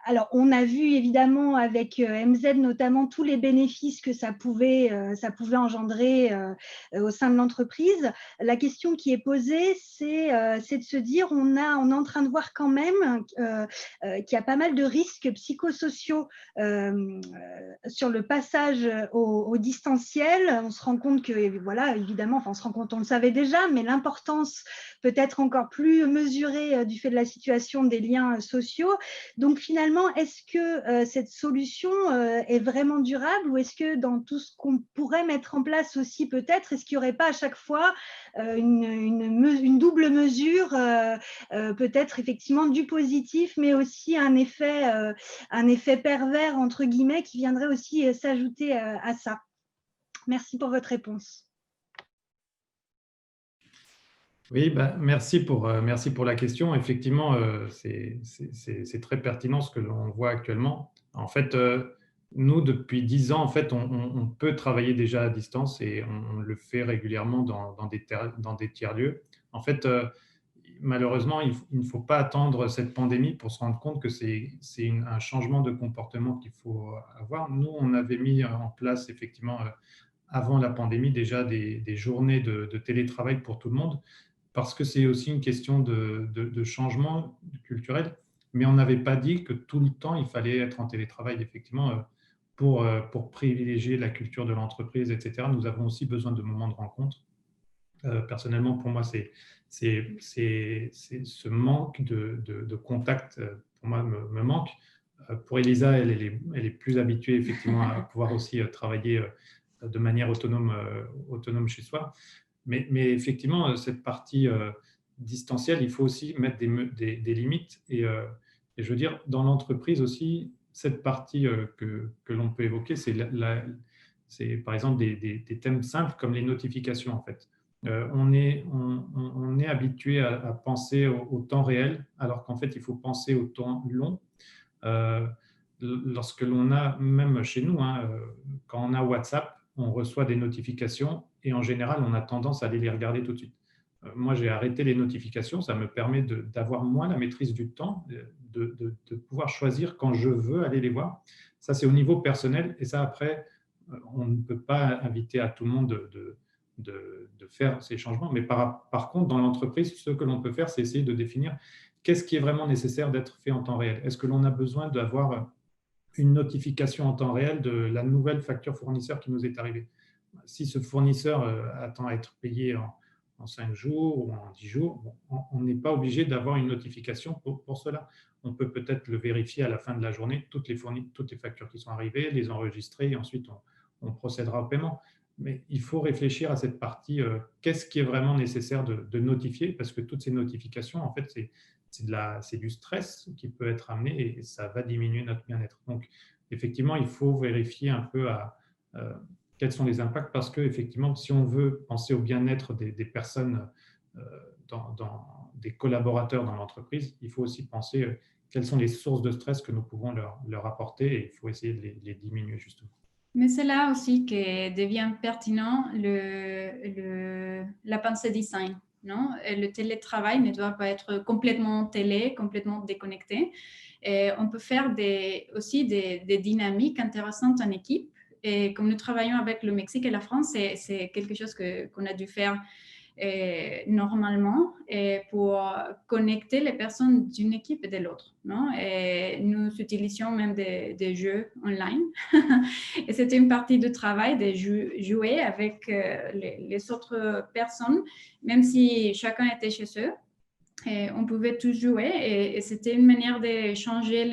Alors, on a vu évidemment avec MZ notamment tous les bénéfices que ça pouvait engendrer au sein de l'entreprise. La question qui est posée, c'est de se dire, on est en train de voir quand même qu'il y a pas mal de risques psychosociaux sur le passage au distanciel. On se rend compte que, voilà, évidemment, enfin, on se rend compte, on le savait déjà, mais l'importance peut être encore plus mesurée du fait de la situation des liens sociaux. Donc, finalement, est-ce que cette solution est vraiment durable, ou est-ce que dans tout ce qu'on pourrait mettre en place aussi, peut-être, est-ce qu'il n'y aurait pas à chaque fois une double mesure, peut-être effectivement du positif, mais aussi un effet pervers, entre guillemets, qui viendrait aussi s'ajouter à ça? Merci pour votre réponse. Oui, merci pour la question. Effectivement, c'est très pertinent ce que l'on voit actuellement. En fait, nous, depuis 10 ans, en fait, on peut travailler déjà à distance, et on le fait régulièrement dans des tiers-lieux. En fait, malheureusement, il ne faut pas attendre cette pandémie pour se rendre compte que c'est un changement de comportement qu'il faut avoir. Nous, on avait mis en place, effectivement, avant la pandémie, déjà des journées de télétravail pour tout le monde, parce que c'est aussi une question de changement culturel, mais on n'avait pas dit que tout le temps, il fallait être en télétravail, effectivement, pour privilégier la culture de l'entreprise, etc. Nous avons aussi besoin de moments de rencontre. Personnellement, pour moi, c'est ce manque de contact, pour moi, me manque. Pour Elisa, elle est plus habituée, effectivement, à pouvoir aussi travailler de manière autonome chez soi. Mais effectivement, cette partie distancielle, il faut aussi mettre des limites. Et je veux dire, dans l'entreprise aussi, cette partie que l'on peut évoquer, c'est par exemple des thèmes simples comme les notifications, en fait. On est habitué à penser au temps réel, alors qu'en fait, il faut penser au temps long. Lorsque l'on a, même chez nous, quand on a WhatsApp, on reçoit des notifications, et en général, on a tendance à aller les regarder tout de suite. Moi, j'ai arrêté les notifications, ça me permet d'avoir moins la maîtrise du temps, de pouvoir choisir quand je veux aller les voir. Ça, c'est au niveau personnel, et ça, après, on ne peut pas inviter à tout le monde de faire ces changements. Mais par contre, dans l'entreprise, ce que l'on peut faire, c'est essayer de définir qu'est-ce qui est vraiment nécessaire d'être fait en temps réel. Est-ce que l'on a besoin d'avoir une notification en temps réel de la nouvelle facture fournisseur qui nous est arrivée? Si ce fournisseur attend à être payé en 5 jours ou en 10 jours, on n'est pas obligé d'avoir une notification pour cela. On peut peut-être le vérifier à la fin de la journée, toutes les factures qui sont arrivées, les enregistrer, et ensuite on procédera au paiement. Mais il faut réfléchir à cette partie, qu'est-ce qui est vraiment nécessaire de notifier, parce que toutes ces notifications, en fait, c'est du stress qui peut être amené, et ça va diminuer notre bien-être. Donc, effectivement, il faut vérifier un peu quels sont les impacts, parce que, effectivement, si on veut penser au bien-être des personnes, des collaborateurs dans l'entreprise, il faut aussi penser quelles sont les sources de stress que nous pouvons leur apporter, et il faut essayer de les diminuer justement. Mais c'est là aussi que devient pertinent la pensée design. Non? Le télétravail ne doit pas être complètement complètement déconnecté. Et on peut faire aussi des dynamiques intéressantes en équipe. Et comme nous travaillons avec le Mexique et la France, c'est quelque chose qu'on a dû faire normalement pour connecter les personnes d'une équipe et de l'autre. Et nous utilisions même des jeux online. Et c'était une partie de travail de jouer avec les autres personnes, même si chacun était chez eux. Et on pouvait tous jouer et c'était une manière de changer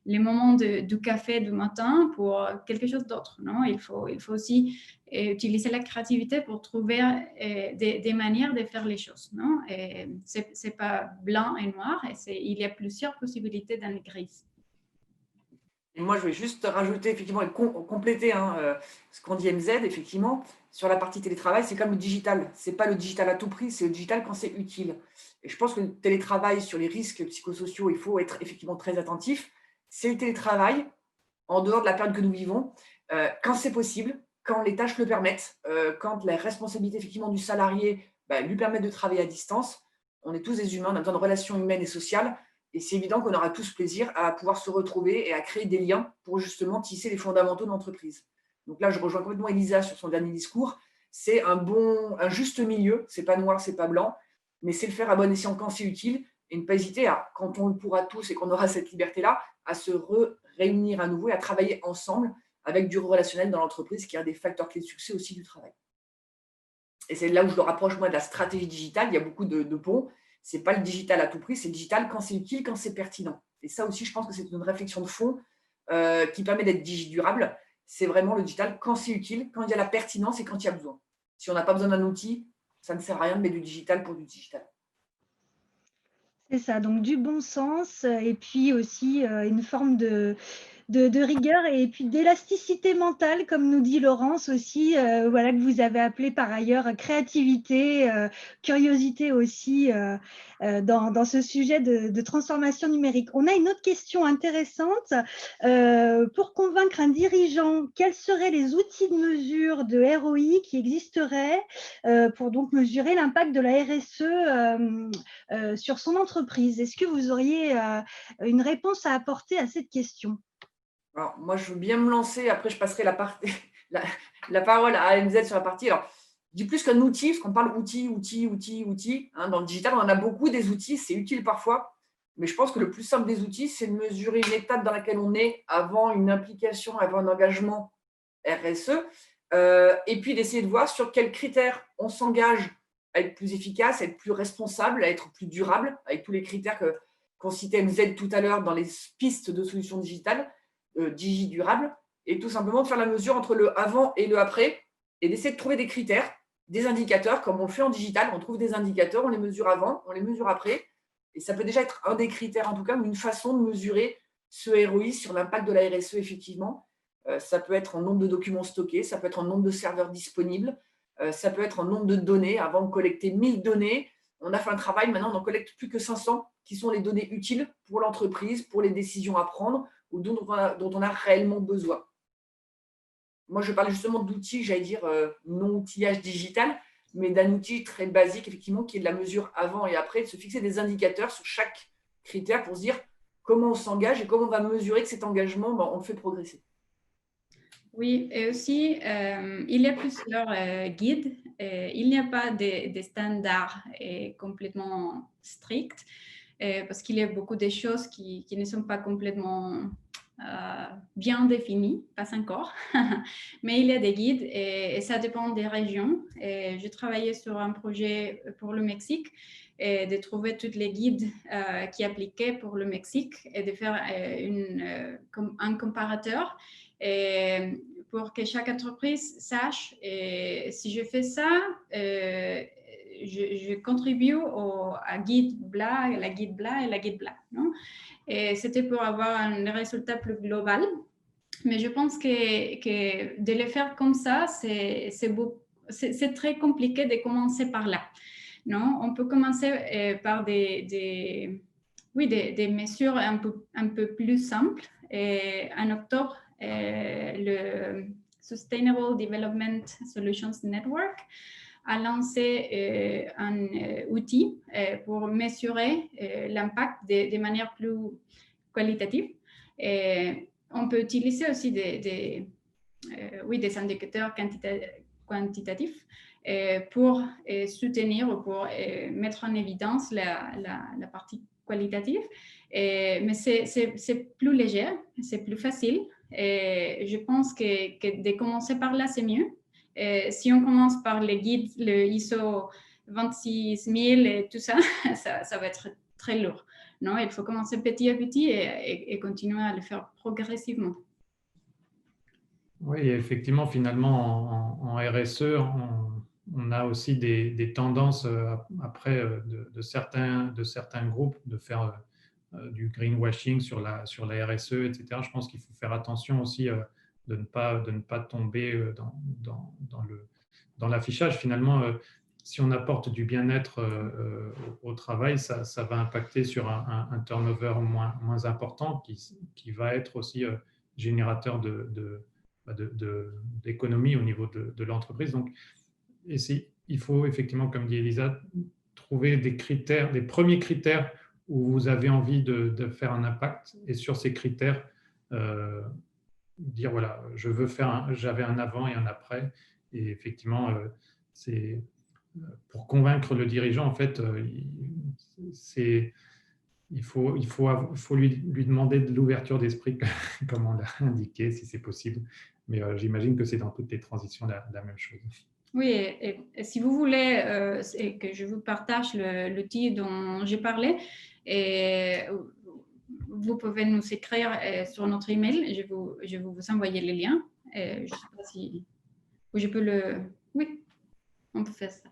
les moments du café du matin pour quelque chose d'autre. Il faut aussi utiliser la créativité pour trouver des manières de faire les choses. Ce n'est pas blanc et noir, il y a plusieurs possibilités dans les grises. Et moi, je vais juste rajouter, effectivement, et compléter ce qu'on dit MZ, effectivement, sur la partie télétravail, c'est comme le digital. Ce n'est pas le digital à tout prix, c'est le digital quand c'est utile. Et je pense que le télétravail sur les risques psychosociaux, il faut être effectivement très attentif. C'est le télétravail, en dehors de la période que nous vivons, quand c'est possible, quand les tâches le permettent, quand la responsabilité effectivement du salarié lui permet de travailler à distance. On est tous des humains, on a besoin de relations humaines et sociales. Et c'est évident qu'on aura tous plaisir à pouvoir se retrouver et à créer des liens pour justement tisser les fondamentaux de l'entreprise. Donc là, je rejoins complètement Elisa sur son dernier discours. C'est un juste milieu. C'est pas noir, c'est pas blanc, mais c'est le faire à bon escient quand c'est utile et ne pas hésiter à, quand on le pourra tous et qu'on aura cette liberté-là, à se réunir à nouveau et à travailler ensemble avec du relationnel dans l'entreprise, qui est un des facteurs clés de succès aussi du travail. Et c'est là où je le rapproche, moi, de la stratégie digitale. Il y a beaucoup de ponts. Ce n'est pas le digital à tout prix, c'est le digital quand c'est utile, quand c'est pertinent. Et ça aussi, je pense que c'est une réflexion de fond qui permet d'être durable. C'est vraiment le digital quand c'est utile, quand il y a la pertinence et quand il y a besoin. Si on n'a pas besoin d'un outil, ça ne sert à rien de mettre du digital pour du digital. C'est ça, donc du bon sens et puis aussi une forme de rigueur et puis d'élasticité mentale, comme nous dit Laurence aussi, voilà, que vous avez appelé par ailleurs créativité, curiosité aussi dans ce sujet de transformation numérique. On a une autre question intéressante. Pour convaincre un dirigeant, quels seraient les outils de mesure de ROI qui existeraient pour donc mesurer l'impact de la RSE sur son entreprise? Est-ce que vous auriez une réponse à apporter à cette question? Alors, moi, je veux bien me lancer. Après, je passerai la parole à AMZ sur la partie. Alors, je dis plus qu'un outil, parce qu'on parle outils. Dans le digital, on en a beaucoup des outils. C'est utile parfois. Mais je pense que le plus simple des outils, c'est de mesurer une étape dans laquelle on est avant une implication, avant un engagement RSE. Et puis, d'essayer de voir sur quels critères on s'engage à être plus efficace, à être plus responsable, à être plus durable, avec tous les critères qu'on citait MZ tout à l'heure dans les pistes de solutions digitales. Durable, et tout simplement de faire la mesure entre le avant et le après et d'essayer de trouver des critères, des indicateurs, comme on le fait en digital. On trouve des indicateurs, on les mesure avant, on les mesure après, et ça peut déjà être un des critères en tout cas, ou une façon de mesurer ce ROI sur l'impact de la RSE effectivement. Ça peut être en nombre de documents stockés, ça peut être en nombre de serveurs disponibles, ça peut être en nombre de données. Avant de collecter 1000 données, on a fait un travail, maintenant on n'en collecte plus que 500 qui sont les données utiles pour l'entreprise, pour les décisions à prendre ou dont on a réellement besoin. Moi, je parle justement d'outils, j'allais dire non-outillage digital, mais d'un outil très basique, effectivement, qui est de la mesure avant et après, de se fixer des indicateurs sur chaque critère pour se dire comment on s'engage et comment on va mesurer que cet engagement, on le fait progresser. Oui, et aussi, il y a plusieurs guides. Il n'y a pas de standards complètement stricts parce qu'il y a beaucoup de choses qui ne sont pas complètement bien définies, pas encore. Mais il y a des guides et ça dépend des régions. J'ai travaillé sur un projet pour le Mexique et de trouver tous les guides qui appliquaient pour le Mexique et de faire un comparateur. Et pour que chaque entreprise sache si je fais ça, je contribue à guide bla, la guide bla et la guide bla. Non? Et c'était pour avoir un résultat plus global. Mais je pense que de le faire comme ça, c'est très compliqué de commencer par là. Non? On peut commencer par des oui, des mesures un peu plus simples. Et en octobre, le Sustainable Development Solutions Network a lancé un outil pour mesurer l'impact de manière plus qualitative. Et on peut utiliser aussi des indicateurs quantitatifs pour soutenir ou pour mettre en évidence la partie qualitative. Mais c'est plus léger, c'est plus facile. Et je pense que de commencer par là, c'est mieux. Si on commence par les guides, le ISO 26000 et tout ça, ça va être très lourd. Non, il faut commencer petit à petit et continuer à le faire progressivement. Oui, effectivement, finalement, en RSE, on a aussi des tendances après de certains groupes de faire du greenwashing sur la RSE, etc. Je pense qu'il faut faire attention aussi de ne pas tomber dans l'affichage. Finalement, si on apporte du bien-être au travail, ça va impacter sur un turnover moins important qui va être aussi générateur d'économie au niveau de l'entreprise. Donc, il faut effectivement, comme dit Elisa, trouver des critères, des premiers critères où vous avez envie de faire un impact, et sur ces critères, dire voilà, j'avais un avant et un après. Et effectivement, c'est pour convaincre le dirigeant, en fait, il faut lui demander de l'ouverture d'esprit, comme on l'a indiqué, si c'est possible. Mais j'imagine que c'est dans toutes les transitions la même chose. Oui, et si vous voulez que je vous partage l'outil dont j'ai parlé, et vous pouvez nous écrire sur notre email. Je vais vous envoyer les liens. Je ne sais pas si je peux le... Oui, on peut faire ça.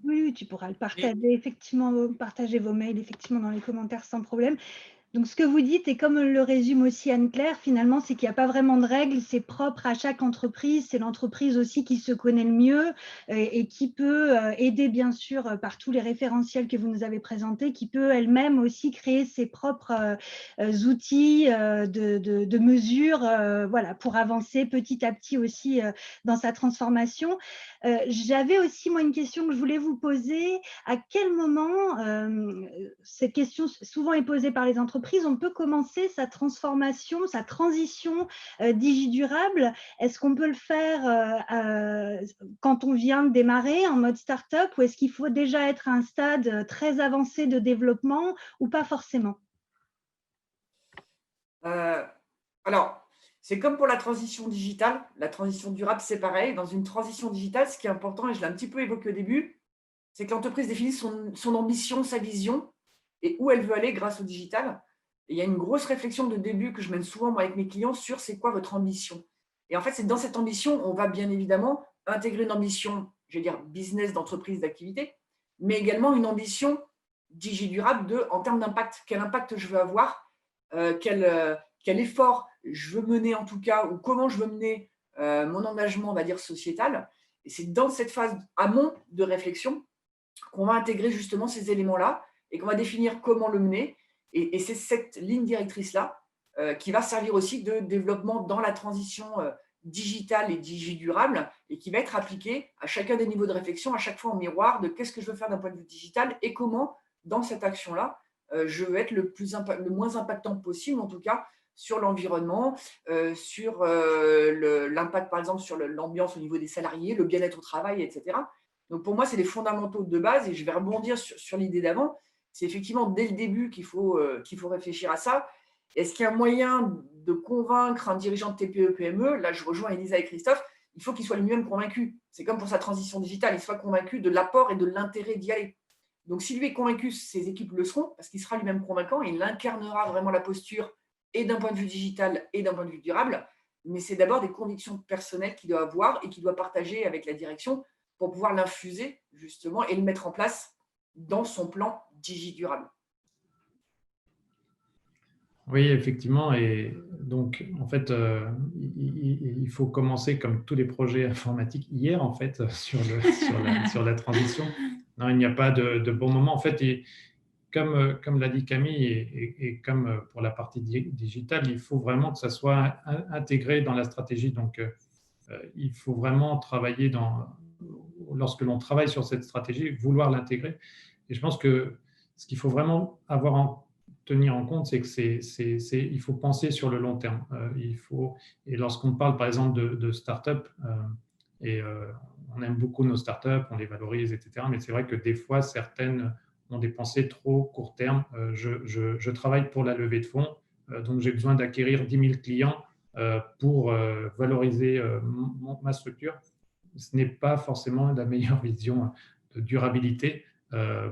Oui, tu pourras le partager, effectivement, partager vos mails effectivement dans les commentaires sans problème. Donc, ce que vous dites, et comme le résume aussi Anne-Claire, finalement, c'est qu'il n'y a pas vraiment de règles, c'est propre à chaque entreprise, c'est l'entreprise aussi qui se connaît le mieux et qui peut aider, bien sûr, par tous les référentiels que vous nous avez présentés, qui peut elle-même aussi créer ses propres outils de mesure, voilà, pour avancer petit à petit aussi dans sa transformation. J'avais aussi, moi, une question que je voulais vous poser. À quel moment, cette question souvent est posée par les entreprises, on peut commencer sa transformation, sa transition digidurable? Est-ce qu'on peut le faire quand on vient de démarrer en mode start-up, ou est-ce qu'il faut déjà être à un stade très avancé de développement, ou pas forcément? Alors, c'est comme pour la transition digitale. La transition durable, c'est pareil. Dans une transition digitale, ce qui est important, et je l'ai un petit peu évoqué au début, c'est que l'entreprise définisse son ambition, sa vision et où elle veut aller grâce au digital. Et il y a une grosse réflexion de début que je mène souvent moi, avec mes clients sur c'est quoi votre ambition. Et en fait, c'est dans cette ambition, on va bien évidemment intégrer une ambition, je vais dire business, d'entreprise, d'activité, mais également une ambition digidurable en termes d'impact. Quel impact je veux avoir, quel effort je veux mener en tout cas, ou comment je veux mener mon engagement, on va dire, sociétal. Et c'est dans cette phase amont de réflexion qu'on va intégrer justement ces éléments-là et qu'on va définir comment le mener. Et c'est cette ligne directrice-là qui va servir aussi de développement dans la transition digitale et digidurable, et qui va être appliquée à chacun des niveaux de réflexion, à chaque fois en miroir de qu'est-ce que je veux faire d'un point de vue digital et comment, dans cette action-là, je veux être le moins impactant possible, en tout cas, sur l'environnement, sur l'impact, par exemple, sur l'ambiance au niveau des salariés, le bien-être au travail, etc. Donc, pour moi, c'est les fondamentaux de base, et je vais rebondir sur l'idée d'avant. C'est effectivement dès le début qu'il faut réfléchir à ça. Est-ce qu'il y a un moyen de convaincre un dirigeant de TPE, PME? Là, je rejoins Elisa et Christophe. Il faut qu'il soit lui-même convaincu. C'est comme pour sa transition digitale, il soit convaincu de l'apport et de l'intérêt d'y aller. Donc, si lui est convaincu, ses équipes le seront, parce qu'il sera lui-même convaincant et il incarnera vraiment la posture, et d'un point de vue digital et d'un point de vue durable. Mais c'est d'abord des convictions personnelles qu'il doit avoir et qu'il doit partager avec la direction pour pouvoir l'infuser, justement, et le mettre en place dans son plan digidurable. Oui, effectivement. Et donc, en fait, il faut commencer comme tous les projets informatiques hier, en fait, sur la transition. Non, il n'y a pas de bon moment. En fait, comme l'a dit Camille, et comme pour la partie digitale, il faut vraiment que ça soit intégré dans la stratégie. Donc, il faut vraiment travailler lorsque l'on travaille sur cette stratégie, vouloir l'intégrer. Et je pense que ce qu'il faut vraiment tenir en compte, c'est que il faut penser sur le long terme. Et lorsqu'on parle par exemple de start-up, on aime beaucoup nos start-up, on les valorise, etc. Mais c'est vrai que des fois, certaines ont des pensées trop court terme. Je travaille pour la levée de fonds, donc j'ai besoin d'acquérir 10 000 clients pour valoriser ma structure. Ce n'est pas forcément la meilleure vision de durabilité,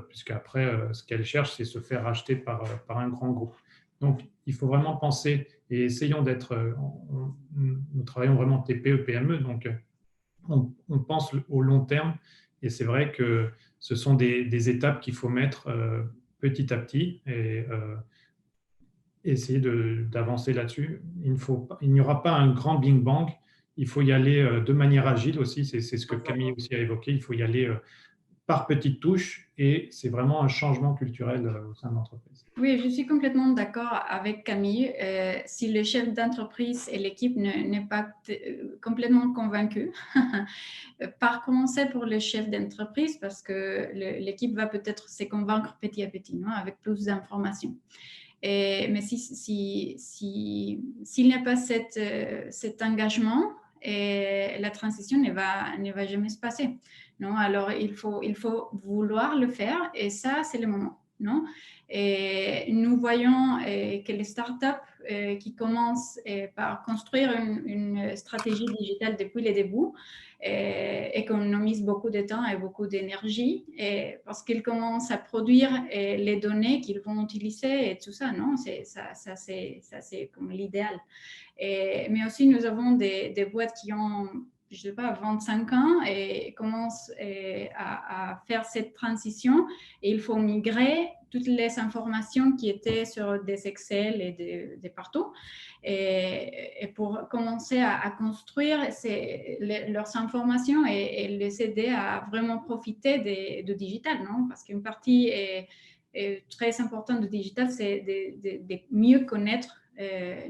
puisqu'après, ce qu'elle cherche, c'est se faire racheter par un grand groupe. Donc, il faut vraiment penser, et essayons nous travaillons vraiment TPE, PME, donc on pense au long terme, et c'est vrai que ce sont des étapes qu'il faut mettre petit à petit, et essayer d'avancer là-dessus. Il n'y aura pas un grand bing bang, il faut y aller de manière agile aussi, c'est ce que Camille aussi a évoqué, il faut y aller par petites touches, et c'est vraiment un changement culturel au sein de l'entreprise. Oui, je suis complètement d'accord avec Camille. Si le chef d'entreprise et l'équipe n'est pas complètement convaincu, par commencer pour le chef d'entreprise, parce que l'équipe va peut-être se convaincre petit à petit, non, avec plus d'informations. Mais s'il n'y a pas cet engagement, la transition ne va jamais se passer. Non? Alors, il faut vouloir le faire, et ça, c'est le moment. Non? Et nous voyons que les startups qui commencent par construire une stratégie digitale depuis le début économisent beaucoup de temps et beaucoup d'énergie, parce qu'ils commencent à produire les données qu'ils vont utiliser et tout ça. Non? Ça, c'est comme l'idéal. Mais aussi, nous avons des boîtes qui ont, je ne sais pas, 25 ans et commencent à faire cette transition, et il faut migrer toutes les informations qui étaient sur des Excel et de partout, et pour commencer à construire leurs informations et les aider à vraiment profiter du digital, non? Parce qu'une partie très importante du digital, c'est de mieux connaître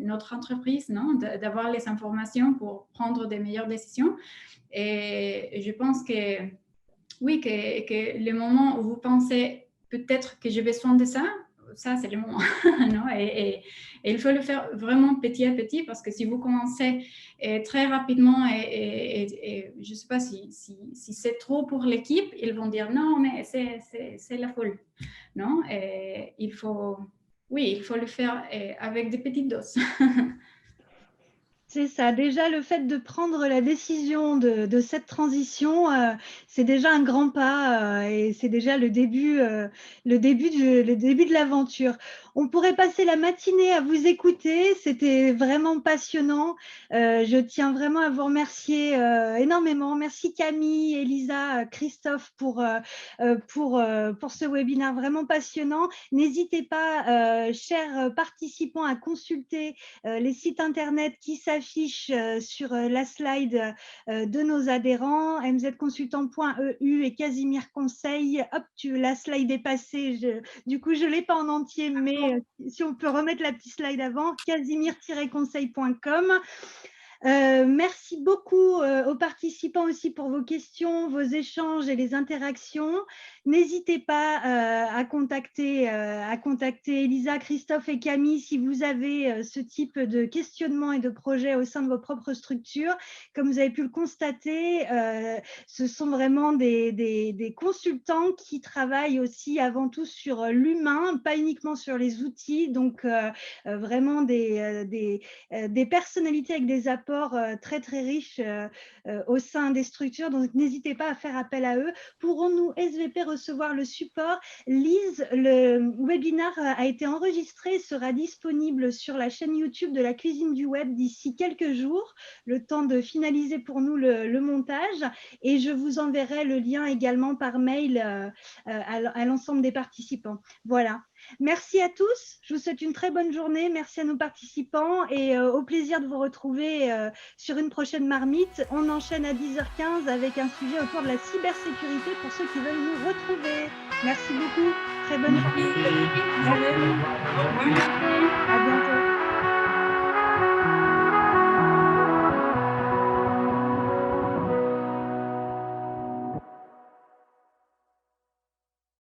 notre entreprise, non? D'avoir les informations pour prendre des meilleures décisions. Et je pense que oui, que le moment où vous pensez peut-être que j'ai besoin de ça, c'est le moment. Non? Et il faut le faire vraiment petit à petit, parce que si vous commencez très rapidement et je ne sais pas si c'est trop pour l'équipe, ils vont dire non, mais c'est la folie. Non? Et il faut le faire avec des petites doses. C'est ça. Déjà, le fait de prendre la décision de cette transition, c'est déjà un grand pas et c'est déjà le début de l'aventure. On pourrait passer la matinée à vous écouter. C'était vraiment passionnant. Je tiens vraiment à vous remercier énormément. Merci Camille, Elisa, Christophe pour ce webinaire vraiment passionnant. N'hésitez pas, chers participants, à consulter les sites internet qui s'affichent sur la slide de nos adhérents, mzconsultant.eu et Casimir Conseil. Hop, la slide est passée. Du coup, je ne l'ai pas en entier, mais si on peut remettre la petite slide avant, casimir-conseil.com. Merci beaucoup aux participants aussi pour vos questions, vos échanges et les interactions. N'hésitez pas à contacter Elisa, Christophe et Camille si vous avez ce type de questionnement et de projet au sein de vos propres structures. Comme vous avez pu le constater, ce sont vraiment des consultants qui travaillent aussi avant tout sur l'humain, pas uniquement sur les outils. Donc, vraiment des personnalités avec des apports très très riches au sein des structures, donc n'hésitez pas à faire appel à eux. Pourrons-nous SVP recevoir le support? Lise, le webinaire a été enregistré et sera disponible sur la chaîne YouTube de la Cuisine du Web d'ici quelques jours, le temps de finaliser pour nous le montage, et je vous enverrai le lien également par mail à l'ensemble des participants. Voilà. Merci à tous, je vous souhaite une très bonne journée, merci à nos participants et au plaisir de vous retrouver sur une prochaine marmite. On enchaîne à 10h15 avec un sujet autour de la cybersécurité pour ceux qui veulent nous retrouver. Merci beaucoup. Très bonne journée. Merci. À bientôt.